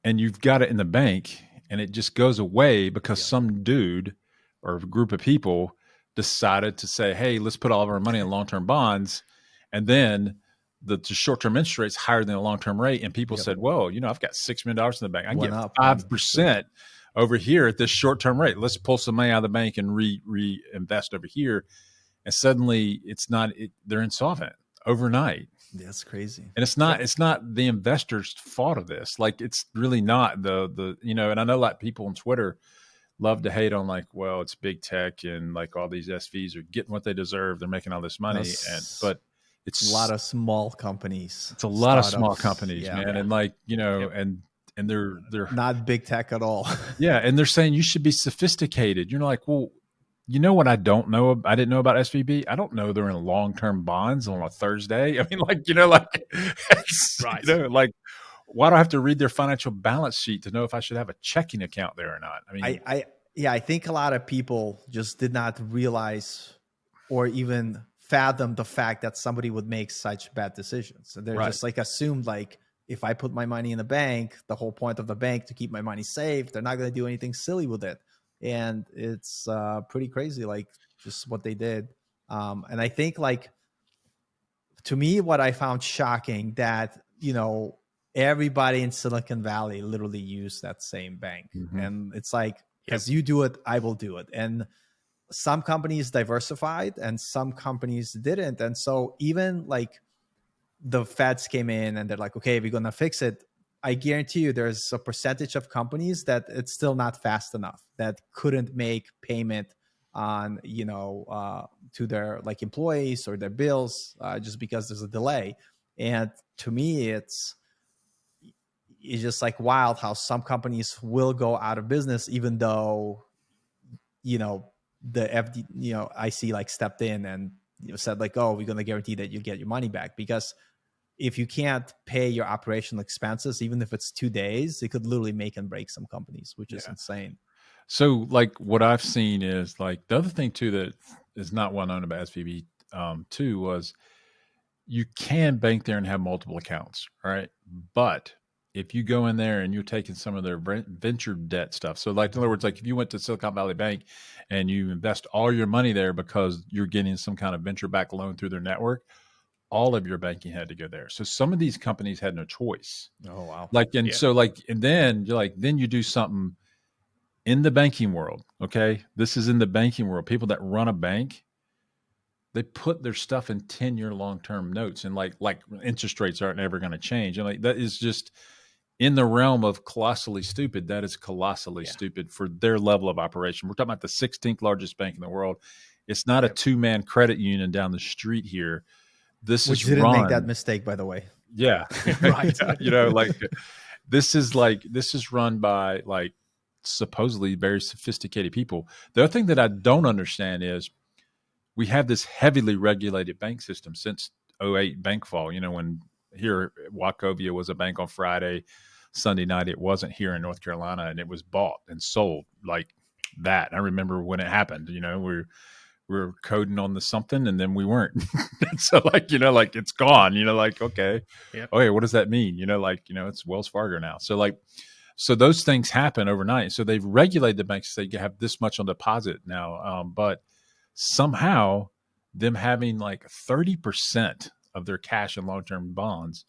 and you've got it in the bank and it just goes away because some dude or a group of people decided to say, hey, let's put all of our money in long-term bonds. And then the short-term interest rate's higher than the long-term rate. And people said, well, I've got $6 million in the bank. I can get 5% over here at this short-term rate. Let's pull some money out of the bank and reinvest over here. And suddenly they're insolvent overnight. That's crazy. And it's not the investor's fault of this. Like it's really not and I know like people on Twitter love to hate on like, well, it's big tech and like all these SVs are getting what they deserve. They're making all this money. But it's a lot of small companies. It's a lot of small companies, man. And like, and they're not big tech at all. Yeah. And they're saying you should be sophisticated. You're like, well, you know what I don't know? I didn't know about SVB. I don't know they're in long-term bonds on a Thursday. I mean, like, right. Like, why do I have to read their financial balance sheet to know if I should have a checking account there or not? I mean, I think a lot of people just did not realize or even fathom the fact that somebody would make such bad decisions. And they're just like assumed like, if I put my money in the bank, the whole point of the bank to keep my money safe, they're not going to do anything silly with it. And it's pretty crazy, like just what they did. And I think like, to me, what I found shocking that, everybody in Silicon Valley literally used that same bank. Mm-hmm. And it's like, as you do it, I will do it. And some companies diversified and some companies didn't. And so even like the feds came in and they're like, okay, we're going to fix it. I guarantee you there's a percentage of companies that it's still not fast enough, that couldn't make payment on, to their like employees or their bills just because there's a delay. And to me, it's just like wild how some companies will go out of business, even though, the FD, IC like stepped in and said like, oh, we're going to guarantee that you get your money back. Because if you can't pay your operational expenses, even if it's 2 days, it could literally make and break some companies, which is insane. So like what I've seen is like the other thing too that is not well known about SVB too was you can bank there and have multiple accounts, right? But if you go in there and you're taking some of their venture debt stuff, so like in other words, like if you went to Silicon Valley Bank and you invest all your money there because you're getting some kind of venture-backed loan through their network, all of your banking had to go there. So some of these companies had no choice. Oh, wow. So and then you're like, then you do something in the banking world. Okay. This is in the banking world. People that run a bank, they put their stuff in 10-year long-term notes and like interest rates aren't ever going to change. And like, that is just in the realm of colossally stupid. That is colossally stupid for their level of operation. We're talking about the 16th largest bank in the world. It's not a 2-man credit union down the street here. Which didn't make that mistake, by the way. Yeah. Right. This is run by like supposedly very sophisticated people. The other thing that I don't understand is we have this heavily regulated bank system since 2008 bank fall. When here Wachovia was a bank on Friday, Sunday night, it wasn't here in North Carolina, and it was bought and sold like that. I remember when it happened. We're coding on the something, and then we weren't. So like like it's gone. Like okay, okay, what does that mean? It's Wells Fargo now. So like. So those things happen overnight. So they've regulated the banks. They have this much on deposit now, but somehow them having like 30% of their cash in long-term bonds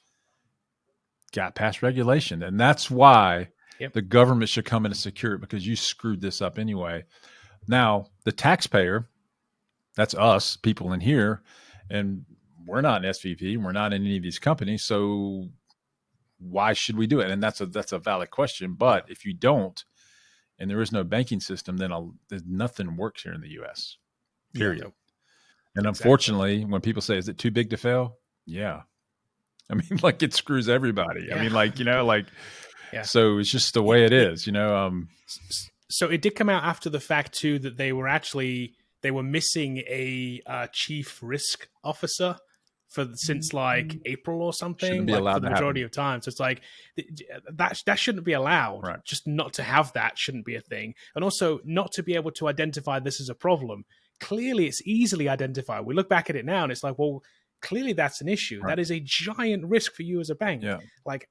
got past regulation. And that's why the government should come in and secure it, because you screwed this up anyway. Now, the taxpayer, that's us, people in here, and we're not in SVB, we're not in any of these companies. So why should we do it? And that's a valid question. But if you don't, and there is no banking system, then nothing works here in the U.S. Period. Yeah. And unfortunately, when people say, "Is it too big to fail?" Yeah, I mean, like it screws everybody. Yeah. I mean, like so it's just the way it is. So it did come out after the fact too that they were missing a chief risk officer since like April or something, like for the majority of time. So it's like that shouldn't be allowed. Right. Just not to have that shouldn't be a thing. And also not to be able to identify this as a problem. Clearly it's easily identified. We look back at it now and it's like, well, clearly that's an issue. Right. That is a giant risk for you as a bank. Yeah. Like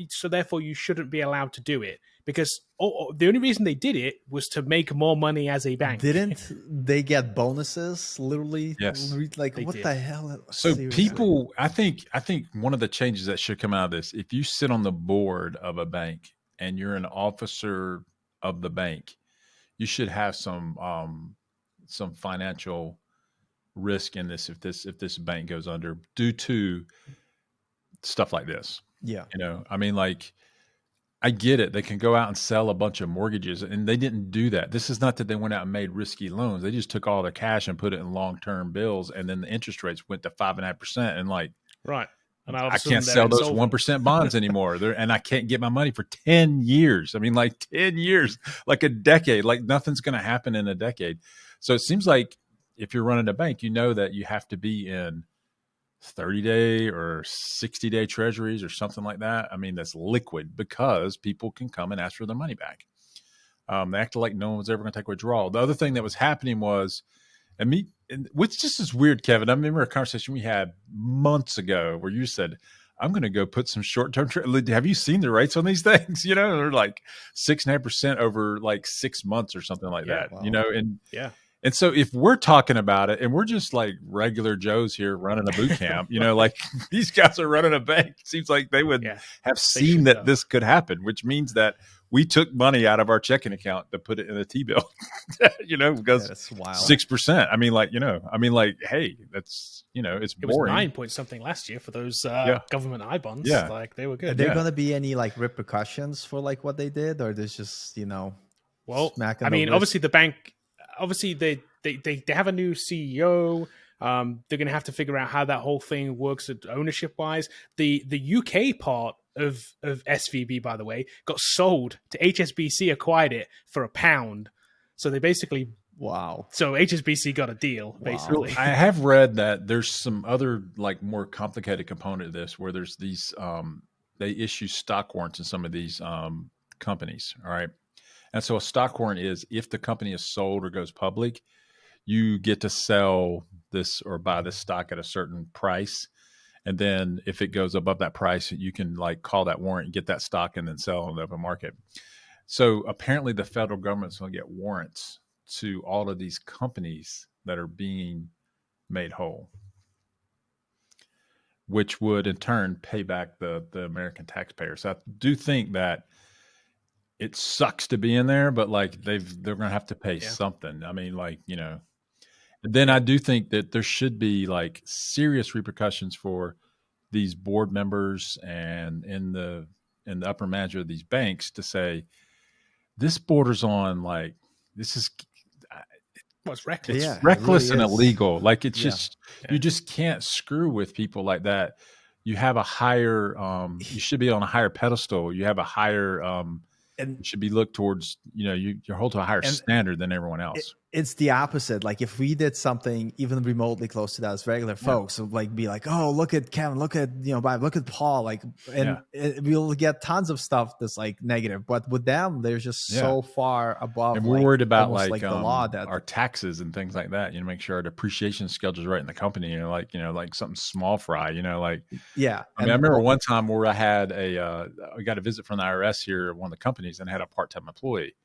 so therefore you shouldn't be allowed to do it, because the only reason they did it was to make more money as a bank. Didn't they get bonuses? Literally, yes. Like they what did. The hell? So seriously? People, I think one of the changes that should come out of this, if you sit on the board of a bank and you're an officer of the bank, you should have some financial risk in this if this bank goes under due to stuff like this. Yeah. I mean, like, I get it. They can go out and sell a bunch of mortgages, and they didn't do that. This is not that they went out and made risky loans. They just took all their cash and put it in long-term bills, and then the interest rates went to 5.5%. And like, right. And I can't sell those 1% bonds anymore. And I can't get my money for 10 years. I mean, like 10 years, like a decade, like nothing's going to happen in a decade. So it seems like if you're running a bank, that you have to be in 30-day or 60-day treasuries or something like that. I mean, that's liquid, because people can come and ask for their money back. They acted like no one was ever going to take a withdrawal. The other thing that was happening was, which just is weird, Kevin. I remember a conversation we had months ago where you said, I'm going to go put some short-term. Have you seen the rates on these things? They're like 6.5% over like 6 months or something like that. Wow. And yeah. And so if we're talking about it and we're just like regular Joes here running a boot camp, like these guys are running a bank, it seems like they would have seen that this could happen, which means that we took money out of our checking account to put it in a T-bill, because that's wild. 6%. I mean, hey, that's, it's boring. It was 9 point something last year for those government I bonds. Yeah. Like they were good. Are there going to be any like repercussions for like what they did, or there's just, well, I mean, obviously the bank, they have a new CEO. They're going to have to figure out how that whole thing works ownership wise. The UK part of SVB, by the way, got sold to HSBC, acquired it for £1. So they basically So HSBC got a deal basically. I have read that there's some other like more complicated component of this where there's these they issue stock warrants in some of these companies. All right. And so a stock warrant is if the company is sold or goes public, you get to sell this or buy this stock at a certain price. And then if it goes above that price, you can like call that warrant and get that stock and then sell on the open market. So apparently the federal government's going to get warrants to all of these companies that are being made whole, which would in turn pay back the American taxpayer. So I do think that it sucks to be in there, but like they're going to have to pay something. I mean, like, then I do think that there should be like serious repercussions for these board members and in the upper management of these banks to say, this borders on like, this is it's reckless. It's reckless and illegal. Like it's just, you just can't screw with people like that. You have a higher, you should be on a higher pedestal. You have a higher, and should be looked towards, you're held to a higher standard than everyone else. it's the opposite. Like if we did something even remotely close to that as regular folks, would like be like, oh, look at Kevin, look at Bob, look at Paul, like, and we'll get tons of stuff that's like negative. But with them, they're just so far above. And we're worried about like the law that our taxes and things like that. Make sure our depreciation schedule is right in the company. Like something small fry. Like yeah. I remember one time where I had we got a visit from the IRS here, one of the companies, and had a part-time employee.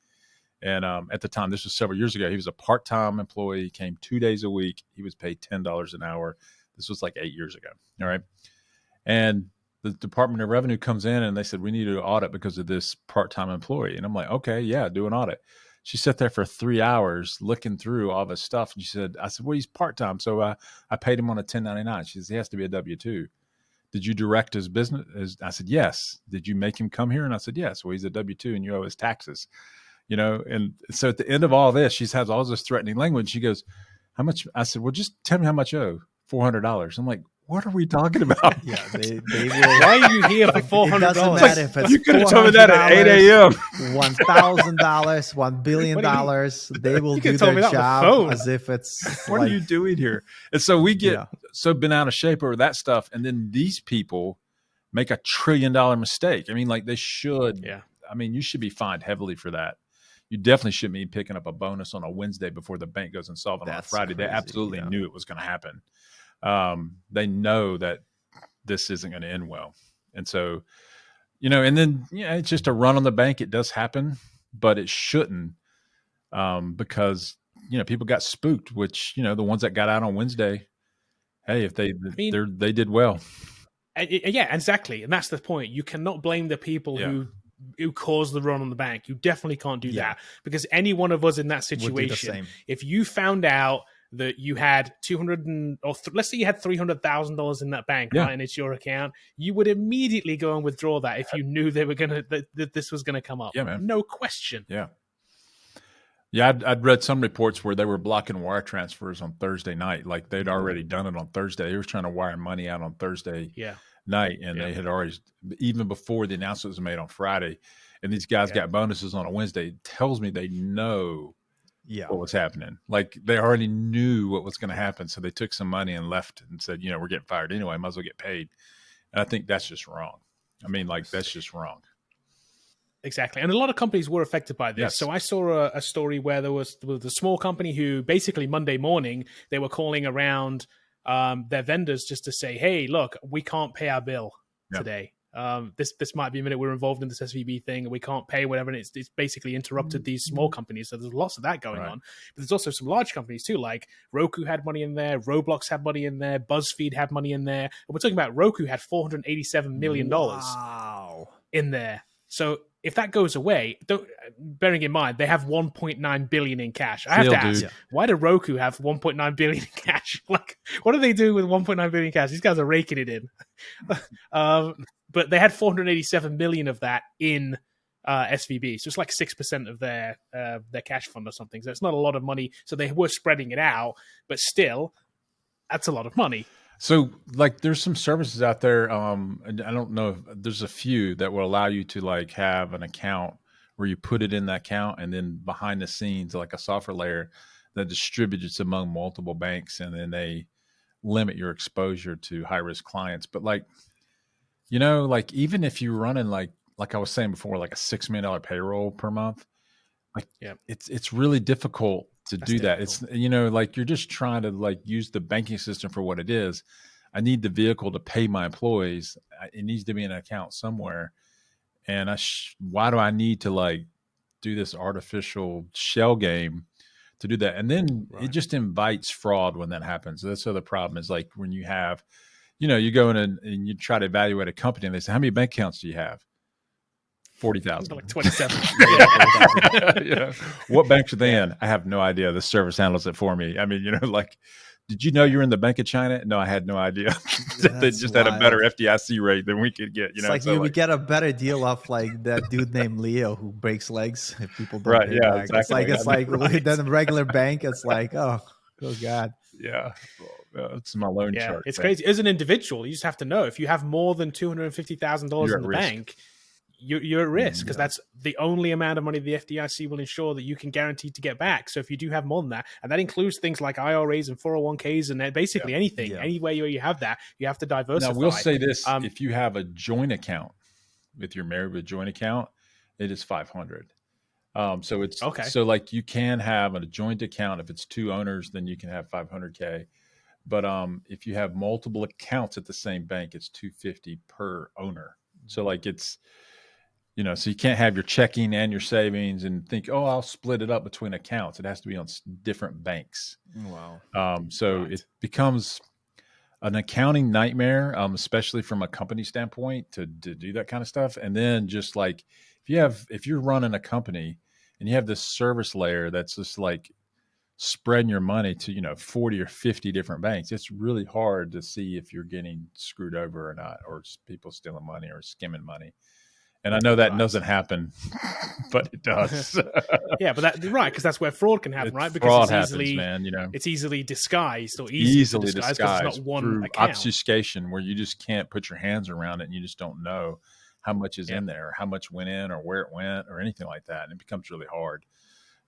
And at the time, this was several years ago, he was a part-time employee, came 2 days a week. He was paid $10 an hour. This was like 8 years ago. All right. And the Department of Revenue comes in and they said, we need to audit because of this part-time employee. And I'm like, okay, yeah, do an audit. She sat there for 3 hours looking through all this stuff. And I said, well, he's part-time. So I paid him on a 1099. She says, he has to be a W-2. Did you direct his business? I said, yes. Did you make him come here? And I said, yes. Well, he's a W-2 and you owe his taxes. And so at the end of all this, she has all this threatening language. She goes, how much? I said, well, just tell me how much you owe. $400. I'm like, what are we talking about? Yeah, they will. Why are you here for $400? It doesn't matter if it's you could have told me that at 8 a.m. $1,000, $1 billion. They will do their job as if it's. What are you doing here? And so we get so bent out of shape over that stuff. And then these people make $1 trillion mistake. I mean, like they should. Yeah. I mean, you should be fined heavily for that. You definitely shouldn't be picking up a bonus on a Wednesday before the bank goes insolvent on a Friday. Crazy. They absolutely knew it was going to happen. They know that this isn't going to end well. And so, and then, it's just a run on the bank. It does happen, but it shouldn't because, people got spooked, which, the ones that got out on Wednesday, hey, if they did well. Yeah, exactly. And that's the point. You cannot blame the people who caused the run on the bank. You definitely can't do that because any one of us in that situation, if you found out that you had let's say you had $300,000 in that bank, right, and it's your account, you would immediately go and withdraw that if you knew they were that this was gonna come up. Yeah, man. No question. Yeah. Yeah, I'd read some reports where they were blocking wire transfers on Thursday night. Like they'd already done it on Thursday. They were trying to wire money out on Thursday night, and they had already, even before the announcement was made on Friday, and these guys got bonuses on a Wednesday. It tells me they know what was happening. Like they already knew what was going to happen, so they took some money and left and said, we're getting fired anyway. Might as well get paid. And I think that's just wrong. I mean, like that's just wrong. Exactly. And a lot of companies were affected by this. Yes. So I saw a story where there was a small company who basically Monday morning, they were calling around their vendors just to say, hey, look, we can't pay our bill today. This might be a minute we're involved in this SVB thing and we can't pay whatever. And it's basically interrupted these small companies. So there's lots of that going on. But there's also some large companies too, like Roku had money in there, Roblox had money in there, BuzzFeed had money in there. And we're talking about Roku had $487 million in there. So if that goes away, bearing in mind they have 1.9 billion in cash, I have to ask, why do Roku have 1.9 billion in cash? Like, what do they do with 1.9 billion in cash? These guys are raking it in. But they had 487 million of that in SVB, so it's like 6% of their cash fund or something. So it's not a lot of money. So they were spreading it out, but still, that's a lot of money. So, like, there's some services out there. And I don't know if there's a few that will allow you to like have an account where you put it in that account, and then behind the scenes, like a software layer that distributes it among multiple banks, and then they limit your exposure to high risk clients. But like, like even if you're running like I was saying before, like a $6 million payroll per month, like it's really difficult to do that. It's, like you're just trying to like use the banking system for what it is. I need the vehicle to pay my employees. It needs to be in an account somewhere. And why do I need to like do this artificial shell game to do that? And then it just invites fraud when that happens. So that's the other problem is like when you have, you go in and you try to evaluate a company and they say, how many bank accounts do you have? 40,000. Like 27. What banks are they in? I have no idea. The service handles it for me. I mean, like, did you know you're in the Bank of China? No, I had no idea. They just had a better FDIC rate than we could get. It's like you would get a better deal off like that dude named Leo who breaks legs if people don't pay back. Exactly. It's like then a regular bank. It's like, oh God. Yeah. It's my loan chart. It's crazy. As an individual, you just have to know if you have more than $250,000 in the bank, you're at risk, because that's the only amount of money the FDIC will ensure that you can guarantee to get back. So if you do have more than that, and that includes things like IRAs and 401ks and basically anything, anywhere where you have that, you have to diversify. Now, we'll say this, if you have a joint account, if you're married with a joint account, it is $500. So it's okay. So like you can have a joint account. If it's two owners, then you can have $500K. But if you have multiple accounts at the same bank, it's $250 per owner. So like it's, so you can't have your checking and your savings and think, oh, I'll split it up between accounts. It has to be on different banks. Wow. So it becomes an accounting nightmare, especially from a company standpoint to do that kind of stuff. And then just like if you're running a company and you have this service layer that's just like spreading your money to 40 or 50 different banks, it's really hard to see if you're getting screwed over or not, or people stealing money or skimming money. And I know that doesn't happen, but it does. Yeah, but because that's where fraud can happen, right? Because fraud happens, man. It's easily disguised or easily disguised because it's not one through account. Obfuscation, where you just can't put your hands around it and you just don't know how much is in there, or how much went in, or where it went, or anything like that, and it becomes really hard.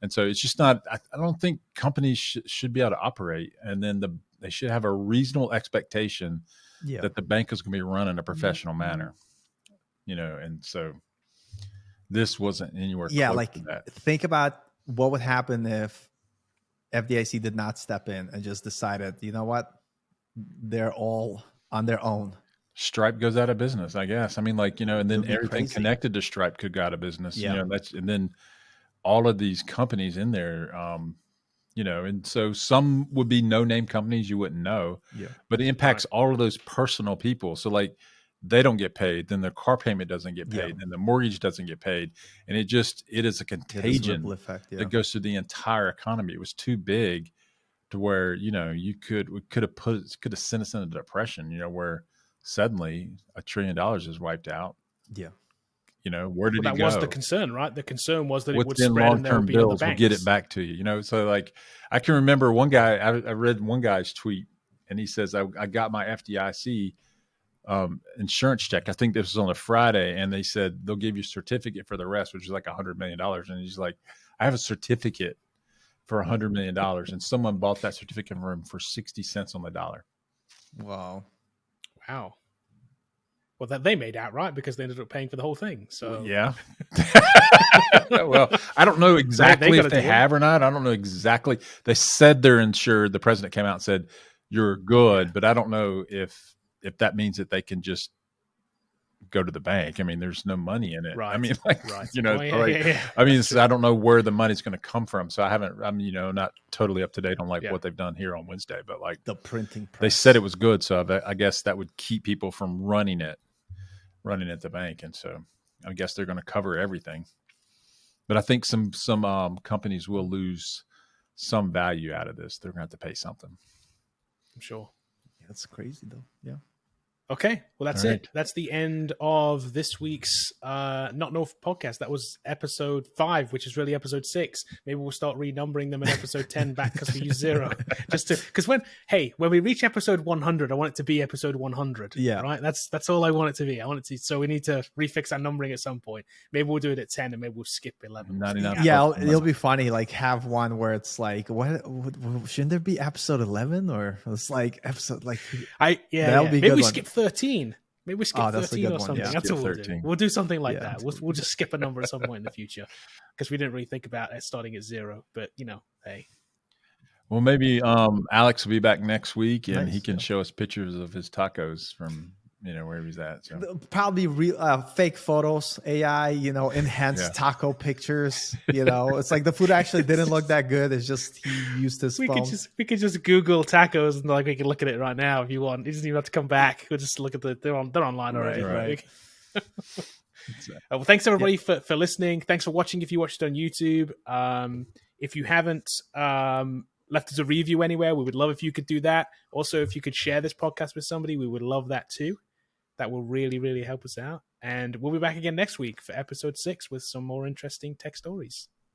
And so it's just not. I don't think companies should be able to operate, and then they should have a reasonable expectation that the bank is going to be run in a professional manner. And so this wasn't anywhere close to that. Think about what would happen if FDIC did not step in and just decided, you know what, they're all on their own. Stripe goes out of business, I guess. I mean, and then everything connected to Stripe could go out of business. Yeah. And then all of these companies in there, and so some would be no-name companies you wouldn't know, but it impacts all of those personal people. So they don't get paid, then their car payment doesn't get paid, and the mortgage doesn't get paid. And it is a contagion that goes through the entire economy. It was too big to where, we could have sent us into depression, where suddenly $1 trillion is wiped out. Yeah. Where did it go? That was the concern, right? The concern was that it would spread and there would be other banks. Will get it back to you, So I can remember one guy, I read one guy's tweet, and he says, I got my FDIC insurance check. I think this was on a Friday, and they said they'll give you a certificate for the rest, which is like $100 million. And he's like, I have a certificate for $100 million, and someone bought that certificate for him for 60 cents on the dollar. Wow. Well, that they made out, right? Because they ended up paying for the whole thing. So yeah. Well, I don't know exactly if they have or not. I don't know exactly. They said they're insured. The president came out and said you're good, but I don't know if that means that they can just go to the bank. I mean, there's no money in it. Right. I mean, Well, I mean, I don't know where the money's going to come from. So I'm not totally up to date on what they've done here on Wednesday, but the printing press. They said it was good. So I guess that would keep people from running at the bank. And so I guess they're going to cover everything, but I think some companies will lose some value out of this. They're going to have to pay something. I'm sure. Yeah, that's crazy though. Yeah. Okay, well, that's it. That's the end of this week's Not Know podcast. That was episode 5, which is really episode 6. Maybe we'll start renumbering them in episode 10 back because we use 0. Because when we reach episode 100, I want it to be episode 100. Yeah, right. That's all I want it to be. I want it to. So we need to refix our numbering at some point. Maybe we'll do it at 10, and maybe we'll skip 11. 99. Yeah, it'll be funny. Have one where it's what shouldn't there be episode 11 or it's episode that'll be maybe good we one. skip 13. Maybe we skip 13 or something. Yeah. That's what we'll do. We'll do something like that. Absolutely. We'll just skip a number at some point in the future because we didn't really think about it starting at 0. But hey. Well, maybe Alex will be back next week, and he can show us pictures of his tacos from where he's at. So. Probably real fake photos, AI, enhanced taco pictures. It's the food actually didn't look that good. It's just he used his phone. We could just Google tacos and we can look at it right now if you want. You doesn't even have to come back. We'll just look at they're online already. Right. Well, thanks everybody for listening. Thanks for watching. If you watched it on YouTube, if you haven't left us a review anywhere, we would love if you could do that. Also, if you could share this podcast with somebody, we would love that too. That will really, really help us out. And we'll be back again next week for episode 6 with some more interesting tech stories.